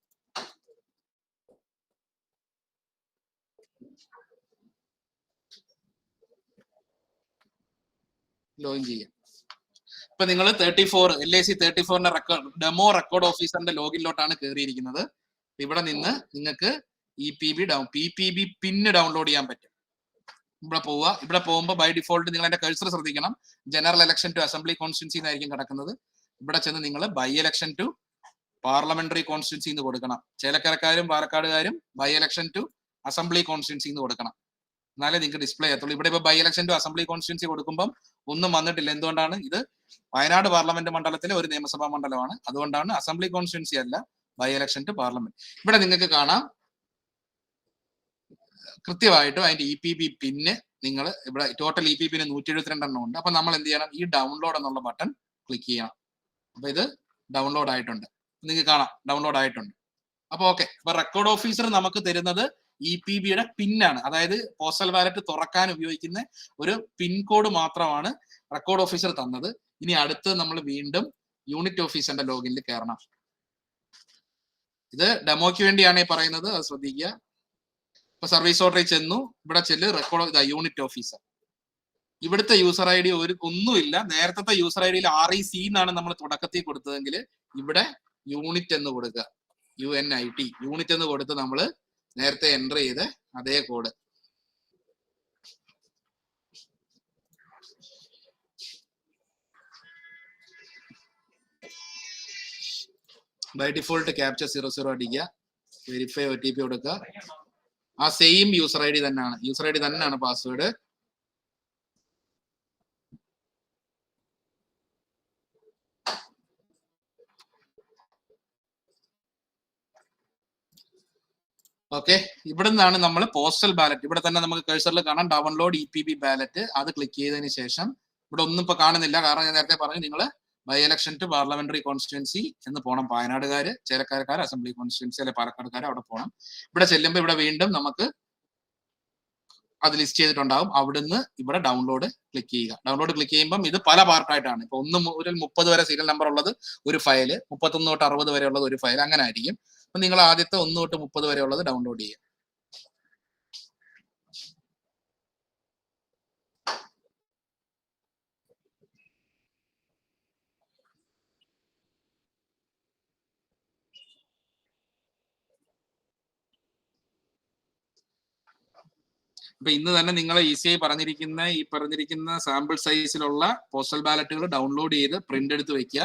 ലോഗിൻ ചെയ്യാം. ഇപ്പൊ നിങ്ങൾ 34 LAC 34ന്റെ ഡെമോ റെക്കോർഡ് ഓഫീസറിന്റെ ലോഗിനിലോട്ടാണ് കയറിയിരിക്കുന്നത്. ഇവിടെ നിന്ന് നിങ്ങൾക്ക് PPB പിന്ന് ഡൗൺലോഡ് ചെയ്യാൻ പറ്റും. ഇവിടെ പോവുക. ഇവിടെ പോകുമ്പോൾ ബൈ ഡിഫോൾട്ട് നിങ്ങൾ എന്റെ കഴ്സർ ശ്രദ്ധിക്കണം, general election to assembly constituency എന്നായിരിക്കും കിടക്കുന്നത്. ഇവിടെ ചെന്ന് നിങ്ങൾ by election to parliamentary constituency എന്ന് കൊടുക്കണം. ചേലക്കരക്കാരും പാലക്കാടുകാരും by election to assembly constituency എന്ന് കൊടുക്കണം, എന്നാലേ നിങ്ങൾക്ക് ഡിസ്പ്ലേ ചെയ്യത്തുള്ളൂ. ഇവിടെ ഇപ്പൊ by election to assembly constituency കൊടുക്കുമ്പോൾ ഒന്നും വന്നിട്ടില്ല. എന്തുകൊണ്ടാണ്? ഇത് വയനാട് പാർലമെന്റ് മണ്ഡലത്തിലെ ഒരു നിയമസഭാ മണ്ഡലമാണ്, അതുകൊണ്ടാണ്. അസംബ്ലി കോൺസ്റ്റിറ്റ്യുവൻസി അല്ല, ബൈ ഇലക്ഷൻ ടു പാർലമെന്റ്. ഇവിടെ നിങ്ങൾക്ക് കാണാം കൃത്യമായിട്ടും അതിന്റെ EPB പിന്ന്. നിങ്ങൾ ഇവിടെ ടോട്ടൽ EPB 172 എണ്ണം ഉണ്ട്. അപ്പൊ നമ്മൾ എന്ത് ചെയ്യണം? ഈ ഡൗൺലോഡ് എന്നുള്ള ബട്ടൺ ക്ലിക്ക് ചെയ്യണം. അപ്പൊ ഇത് ഡൗൺലോഡ് ആയിട്ടുണ്ട്, നിങ്ങൾക്ക് കാണാം ഡൗൺലോഡ് ആയിട്ടുണ്ട്. അപ്പൊ ഓക്കെ. അപ്പൊ റെക്കോർഡ് ഓഫീസർ നമുക്ക് തരുന്നത് EPBയുടെ പിന്നാണ്, അതായത് പോസ്റ്റൽ ബാലറ്റ് തുറക്കാൻ ഉപയോഗിക്കുന്ന ഒരു പിൻ കോഡ് മാത്രമാണ് റെക്കോർഡ് ഓഫീസർ തന്നത്. ഇനി അടുത്ത് നമ്മൾ വീണ്ടും യൂണിറ്റ് ഓഫീസറിന്റെ ലോഗിനിൽ കയറണം. ഇത് ഡെമോയ്ക്ക് വേണ്ടിയാണ് ഈ പറയുന്നത്, അത് ശ്രദ്ധിക്കുക. ഇപ്പൊ സർവീസ് ഓർഡറിൽ ചെന്നു, ഇവിടെ ചെല്ല് റെക്കോർഡ് യൂണിറ്റ് ഓഫീസർ. ഇവിടുത്തെ യൂസർ ഐ ഡി ഒന്നുമില്ല. നേരത്തെ യൂസർ ഐ ഡിയിൽ REC എന്നാണ് നമ്മൾ തുടക്കത്തിൽ കൊടുത്തതെങ്കിൽ ഇവിടെ യൂണിറ്റ് എന്ന് കൊടുക്കുക. UNIT യൂണിറ്റ് എന്ന് കൊടുത്ത് നമ്മൾ നേരത്തെ എൻ്റർ ചെയ്ത് അതേ കോഡ് ബൈ ഡിഫോൾട്ട് ക്യാപ്ച 00 അടിക്കുക, വെരിഫൈ OTP കൊടുക്കുക. ആ സെയിം യൂസർ ഐ ഡി തന്നെയാണ് പാസ്വേഡ്. ഓക്കെ. ഇവിടെ നിന്നാണ് നമ്മൾ പോസ്റ്റൽ ബാലറ്റ്, ഇവിടെ തന്നെ നമുക്ക് കഴ്സറിൽ കാണാം ഡൗൺലോഡ് EPB ബാലറ്റ്. അത് ക്ലിക്ക് ചെയ്തതിന് ശേഷം ഇവിടെ ഒന്നും ഇപ്പൊ കാണുന്നില്ല, കാരണം ഞാൻ നേരത്തെ പറഞ്ഞു നിങ്ങൾ by election to parliamentary constituency എന്ന് പോകണം. വയനാടുകാര്, ചേലക്കാരക്കാർ അസംബ്ലി കോൺസ്റ്റിറ്റ്യുവൻസി അല്ലെ പാലക്കാടുകാർ അവിടെ പോകണം. ഇവിടെ ചെല്ലുമ്പോൾ ഇവിടെ വീണ്ടും നമുക്ക് അത് ലിസ്റ്റ് ചെയ്തിട്ടുണ്ടാവും. അവിടുന്ന് ഇവിടെ ഡൗൺലോഡ് ക്ലിക്ക് ചെയ്യുക. ഡൗൺലോഡ് ക്ലിക്ക് ചെയ്യുമ്പോൾ ഇത് പല പാർട്ടായിട്ടാണ്. ഇപ്പൊ 1 മുതൽ 30 വരെ സീരിയൽ നമ്പർ ഉള്ളത് ഒരു ഫയല്, 31 തൊട്ട് 60 വരെ ഉള്ളത് ഒരു ഫയൽ, അങ്ങനെ ആയിരിക്കും. അപ്പൊ നിങ്ങൾ ആദ്യത്തെ 1 തൊട്ട് 30 വരെ ഉള്ളത് ഡൗൺലോഡ് ചെയ്യുക. അപ്പൊ ഇന്ന് തന്നെ നിങ്ങൾ ECI പറഞ്ഞിരിക്കുന്ന സാമ്പിൾ സൈസിലുള്ള പോസ്റ്റൽ ബാലറ്റുകൾ ഡൗൺലോഡ് ചെയ്ത് പ്രിന്റ് എടുത്ത് വെക്കുക.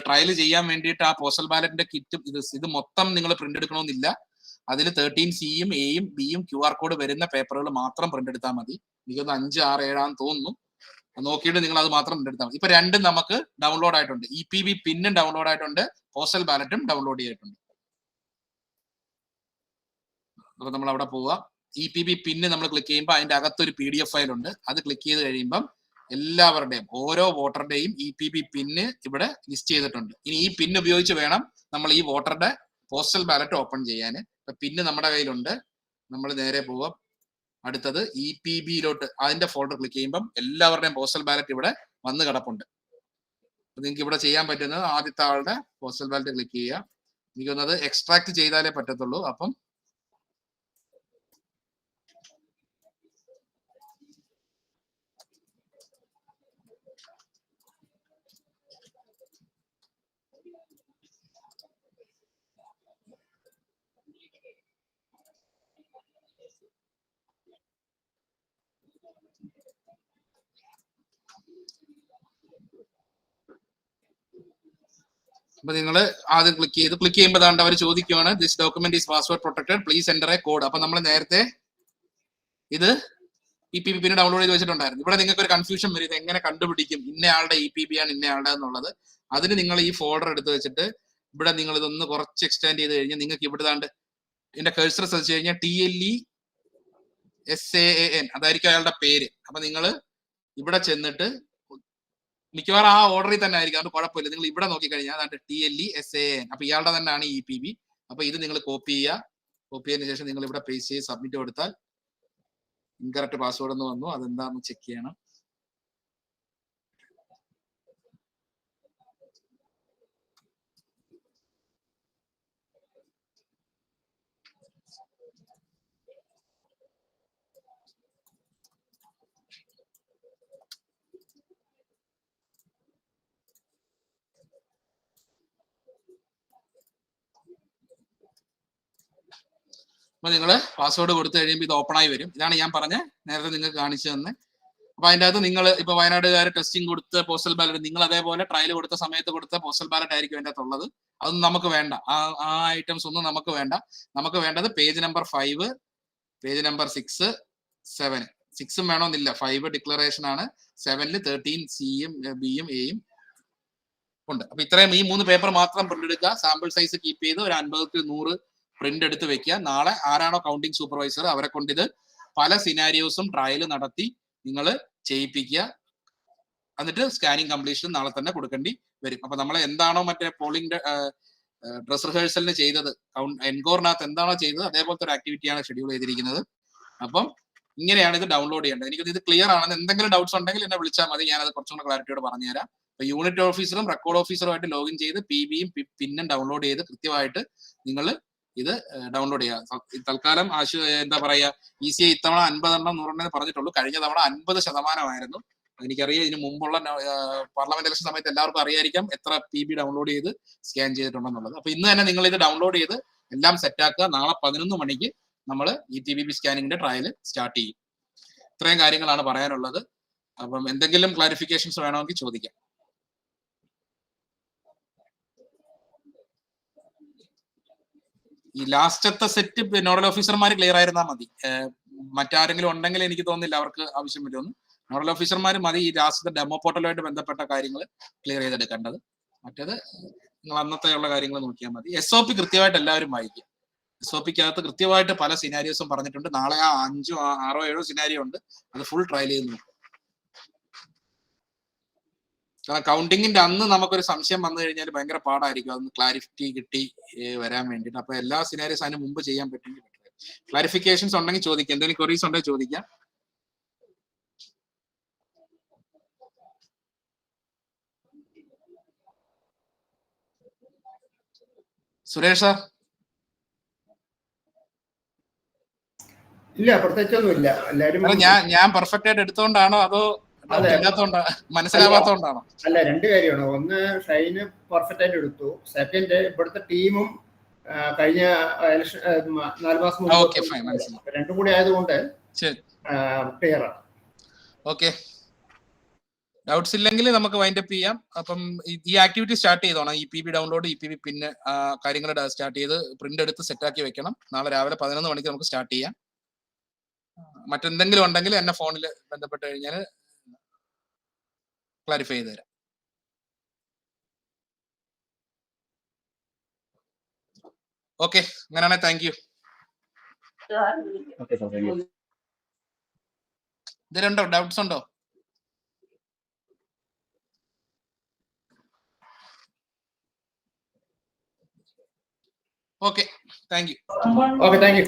ട്രയൽ ചെയ്യാൻ വേണ്ടിയിട്ട് ആ പോസ്റ്റൽ ബാലറ്റിന്റെ കിറ്റും ഇത് മൊത്തം നിങ്ങൾ പ്രിന്റ് എടുക്കണമെന്നില്ല. അതിൽ 13C-യും A-യും B-യും QR കോഡ് വരുന്ന പേപ്പറുകൾ മാത്രം പ്രിന്റ് എടുത്താൽ മതി. എനിക്കൊന്ന് 5, 6, 7 തോന്നുന്നു. നോക്കിയിട്ട് നിങ്ങൾ അത് മാത്രം പ്രിന്റ് എടുത്താൽ മതി. ഇപ്പൊ രണ്ടും നമുക്ക് ഡൗൺലോഡ് ആയിട്ടുണ്ട്. EPB പിന്നും ഡൗൺലോഡ് ആയിട്ടുണ്ട്, പോസ്റ്റൽ ബാലറ്റും ഡൗൺലോഡ് ചെയ്തിട്ടുണ്ട്. അപ്പൊ നമ്മൾ അവിടെ പോവുക. EPB പിന്ന് നമ്മൾ ക്ലിക്ക് ചെയ്യുമ്പോൾ അതിന്റെ അകത്തൊരു PDF ഫയൽ ഉണ്ട്. അത് ക്ലിക്ക് ചെയ്ത് കഴിയുമ്പം എല്ലാവരുടെയും ഓരോ വോട്ടറുടെയും EPB പിന്ന് ഇവിടെ ലിസ്റ്റ് ചെയ്തിട്ടുണ്ട്. ഇനി ഈ പിൻ ഉപയോഗിച്ച് വേണം നമ്മൾ ഈ വോട്ടറുടെ പോസ്റ്റൽ ബാലറ്റ് ഓപ്പൺ ചെയ്യാൻ. പിന്ന് നമ്മുടെ കയ്യിലുണ്ട്. നമ്മൾ നേരെ പോവാം. അടുത്തത് EPBയിലോട്ട് അതിന്റെ ഫോൾഡർ ക്ലിക്ക് ചെയ്യുമ്പം എല്ലാവരുടെയും പോസ്റ്റൽ ബാലറ്റ് ഇവിടെ വന്ന് കിടപ്പുണ്ട്. നിങ്ങൾക്ക് ഇവിടെ ചെയ്യാൻ പറ്റുന്നത് ആദ്യത്തെ ആളുടെ പോസ്റ്റൽ ബാലറ്റ് ക്ലിക്ക് ചെയ്യുക. എനിക്ക് തോന്നുന്നത് എക്സ്ട്രാക്ട് ചെയ്താലേ പറ്റത്തുള്ളൂ. അപ്പം അപ്പൊ നിങ്ങൾ ആദ്യം ക്ലിക്ക് ചെയ്യുമ്പോൾ താണ്ട് അവർ ചോദിക്കുകയാണ് this document is password protected please enter A code. അപ്പൊ നമ്മൾ നേരത്തെ ഇത് EPB പിന്നെ ഡൗൺലോഡ് ചെയ്ത് വെച്ചിട്ടുണ്ടായിരുന്നു. ഇവിടെ നിങ്ങൾക്ക് ഒരു കൺഫ്യൂഷൻ വരും, ഇത് എങ്ങനെ കണ്ടുപിടിക്കും ഇന്നയാളുടെ EPB ആണ് ഇന്നയാളുടെ എന്നുള്ളത്. അതിന് നിങ്ങൾ ഈ ഫോൾഡർ എടുത്ത് വെച്ചിട്ട് ഇവിടെ നിങ്ങൾ ഇതൊന്ന് കുറച്ച് എക്സ്റ്റെൻഡ് ചെയ്ത് കഴിഞ്ഞാൽ നിങ്ങൾക്ക് ഇവിടെ താണ്ട് ഇതിന്റെ കഴ്സർ സെർച്ച് കഴിഞ്ഞാൽ TLESAAN അതായിരിക്കും അയാളുടെ പേര്. അപ്പൊ നിങ്ങൾ ഇവിടെ ചെന്നിട്ട് മിക്കവാറും ആ ഓർഡറിൽ തന്നെ ആയിരിക്കും, അതുകൊണ്ട് കുഴപ്പമില്ല. നിങ്ങൾ ഇവിടെ നോക്കിക്കഴിഞ്ഞാൽ അതാണ്ട് TLESAAN. അപ്പൊ ഇയാളുടെ തന്നെയാണ് EPB. അപ്പൊ ഇത് നിങ്ങൾ കോപ്പി ചെയ്യുക. കോപ്പി ചെയ്തതിനു ശേഷം നിങ്ങൾ ഇവിടെ പേസ്റ്റ് ചെയ്ത് സബ്മിറ്റ് കൊടുത്താൽ ഇൻകറക്റ്റ് പാസ്വേഡ് എന്ന് വന്നു. അതെന്താണെന്ന് ചെക്ക് ചെയ്യണം. അപ്പൊ നിങ്ങൾ പാസ്വേഡ് കൊടുത്തു കഴിയുമ്പോൾ ഇത് ഓപ്പൺ ആയി വരും. ഇതാണ് ഞാൻ പറഞ്ഞ നേരത്തെ നിങ്ങൾക്ക് കാണിച്ചു തന്നെ. അപ്പൊ അതിൻ്റെ അകത്ത് നിങ്ങൾ ഇപ്പൊ വയനാടുകാർ ടെസ്റ്റിംഗ് കൊടുത്ത പോസ്റ്റൽ ബാലറ്റ് നിങ്ങൾ അതേപോലെ ട്രയൽ കൊടുത്ത സമയത്ത് കൊടുത്ത പോസ്റ്റൽ ബാലറ്റ് ആയിരിക്കും അതിൻ്റെ അകത്തുള്ളത്. അതൊന്നും നമുക്ക് വേണ്ട. ആ ഐറ്റംസ് ഒന്നും നമുക്ക് വേണ്ട. നമുക്ക് വേണ്ടത് പേജ് നമ്പർ 5, പേജ് നമ്പർ 6, 7. 6 വേണമെന്നില്ല. 5 ഡിക്ലറേഷൻ ആണ്. 7 13C-യും B-യും A-യും ഉണ്ട്. അപ്പൊ ഇത്രയും ഈ 3 പേപ്പർ മാത്രം പ്രിന്റ് എടുക്കുക. സാമ്പിൾ സൈസ് കീപ്പ് ചെയ്ത് ഒരു 50-100 പ്രിന്റ് എടുത്ത് വെക്കുക. നാളെ ആരാണോ കൗണ്ടിങ് സൂപ്പർവൈസർ അവരെ കൊണ്ട് ഇത് പല സിനാരിയോസും ട്രയൽ നടത്തി നിങ്ങൾ ചെയ്യിപ്പിക്കുക. എന്നിട്ട് സ്കാനിങ് കംപ്ലീഷൻ നാളെ തന്നെ കൊടുക്കേണ്ടി വരും. അപ്പൊ നമ്മൾ എന്താണോ മറ്റേ പോളിംഗ് ഡ്രസ് റിഹേഴ്സലിന് ചെയ്തത്, എൻകോറിനകത്ത് എന്താണോ ചെയ്തത് അതേപോലത്തെ ഒരു ആക്ടിവിറ്റിയാണ് ഷെഡ്യൂൾ ചെയ്തിരിക്കുന്നത്. അപ്പം ഇങ്ങനെയാണ് ഇത് ഡൗൺലോഡ് ചെയ്യേണ്ടത്. എനിക്കൊന്ന് ഇത് ക്ലിയർ ആണെന്ന് എന്തെങ്കിലും ഡൗട്ട്സ് ഉണ്ടെങ്കിൽ എന്നെ വിളിച്ചാൽ മതി. ഞാനത് കുറച്ചും കൂടെ ക്ലാരിറ്റിയോട് പറഞ്ഞുതരാം. അപ്പൊ യൂണിറ്റ് ഓഫീസറും റെക്കോർഡ് ഓഫീസറുമായിട്ട് ലോഗിൻ ചെയ്ത് PBയും പിന്നും ഡൗൺലോഡ് ചെയ്ത് കൃത്യമായിട്ട് നിങ്ങൾ ഇത് ഡൗൺലോഡ് ചെയ്യാം. തൽക്കാലം എന്താ പറയാ ECI ഇത്തവണ 50 എണ്ണം 100 എണ്ണം പറഞ്ഞിട്ടുള്ളൂ. കഴിഞ്ഞ തവണ 50% എനിക്കറിയാം. ഇതിന് മുമ്പുള്ള പാർലമെന്റ് ഇലക്ഷൻ സമയത്ത് എല്ലാവർക്കും അറിയായിരിക്കാം എത്ര PB ഡൗൺലോഡ് ചെയ്ത് സ്കാൻ ചെയ്തിട്ടുണ്ടെന്നുള്ളത്. അപ്പൊ ഇന്ന് തന്നെ നിങ്ങൾ ഇത് ഡൗൺലോഡ് ചെയ്ത് എല്ലാം സെറ്റാക്കുക. നാളെ 11 മണിക്ക് നമ്മൾ ഈ TPB സ്കാനിങ്ങിന്റെ ട്രയൽ സ്റ്റാർട്ട് ചെയ്യും. ഇത്രയും കാര്യങ്ങളാണ് പറയാനുള്ളത്. അപ്പം എന്തെങ്കിലും ക്ലാരിഫിക്കേഷൻസ് വേണമെങ്കിൽ ചോദിക്കാം. ഈ ലാസ്റ്റത്തെ സെറ്റ് നോഡൽ ഓഫീസർമാർ ക്ലിയർ ആയിരുന്നാൽ മതി. മറ്റാരെങ്കിലും ഉണ്ടെങ്കിൽ എനിക്ക് തോന്നുന്നില്ല അവർക്ക് ആവശ്യം വരുമെന്ന്. നോഡൽ ഓഫീസർമാർ മതി ഈ ലാസ്റ്റത്തെ ഡെമോ പോർട്ടലുമായിട്ട് ബന്ധപ്പെട്ട കാര്യങ്ങൾ ക്ലിയർ ചെയ്തെടുക്കേണ്ടത്. മറ്റേത് നിങ്ങൾ അന്നത്തെയുള്ള കാര്യങ്ങൾ നോക്കിയാൽ മതി. SOP കൃത്യമായിട്ട് എല്ലാവരും വായിക്കുക. SOPക്കകത്ത് കൃത്യമായിട്ട് പല സിനാരിയോസും പറഞ്ഞിട്ടുണ്ട്. നാളെ ആ 5, 6, 7 സിനാരിയോ ഉണ്ട്. അത് ഫുൾ ട്രയൽ ചെയ്ത് നോക്കും. കാരണം കൗണ്ടിങ്ങിന്റെ അന്ന് നമുക്കൊരു സംശയം വന്നു കഴിഞ്ഞാൽ ഭയങ്കര പാടായിരിക്കും അതൊന്ന് ക്ലാരിറ്റി കിട്ടി വരാൻ വേണ്ടിയിട്ട്. അപ്പൊ എല്ലാ സിനാരിയോസ് അതിന് മുമ്പ് ചെയ്യാൻ പറ്റുമെങ്കിൽ ക്ലാരിഫിക്കേഷൻസ് ഉണ്ടെങ്കിൽ ചോദിക്കാം. എന്തെങ്കിലും ക്വറീസ് ഉണ്ടെങ്കിൽ ചോദിക്കാം. സുരേഷ് സാർ? ഇല്ല, പ്രത്യേകിച്ചൊന്നുമില്ല. എല്ലാരും ഞാൻ പെർഫെക്റ്റ് ആയിട്ട് എടുത്തോണ്ടാണോ അതോ മനസ്സിലാവാത്തോണ്ടാണോ? അല്ല, 2 കാര്യമാണ്. ഒന്ന്, ഷൈന് പെർഫെക്റ്റ് ആയിട്ട് എടുത്തു. സെക്കൻഡ്, ഇവിടുത്തെ ടീമും കഴിഞ്ഞ 4 മാസം മുമ്പ് 2 കൂടി ആയതുകൊണ്ട് ശരി, ക്ലിയർ ആണ്. ഓക്കെ. ഡൗട്ട്സ് ഇല്ലെങ്കിൽ നമുക്ക് വൈൻഡ് അപ്പ് ചെയ്യാം. അപ്പം ഈ ആക്ടിവിറ്റി സ്റ്റാർട്ട് ചെയ്തോണം. EPB ഡൗൺലോഡ്, EPB പിന്നെ കാര്യങ്ങൾ സ്റ്റാർട്ട് ചെയ്ത് പ്രിന്റ് എടുത്ത് സെറ്റാക്കി വെക്കണം. നാളെ രാവിലെ 11 മണിക്ക് നമുക്ക് സ്റ്റാർട്ട് ചെയ്യാം. മറ്റെന്തെങ്കിലും ഉണ്ടെങ്കിൽ എന്നെ ഫോണിൽ ബന്ധപ്പെട്ട് കഴിഞ്ഞാൽ ക്ലാരിഫൈ ചെയ്ത് തരാം. ഓക്കെ, അങ്ങനെയാണെങ്കിൽ താങ്ക് യു. ഇതിലുണ്ടോ ഡൗട്ട്സ് ഉണ്ടോ? Okay, thank you. Okay, thank you.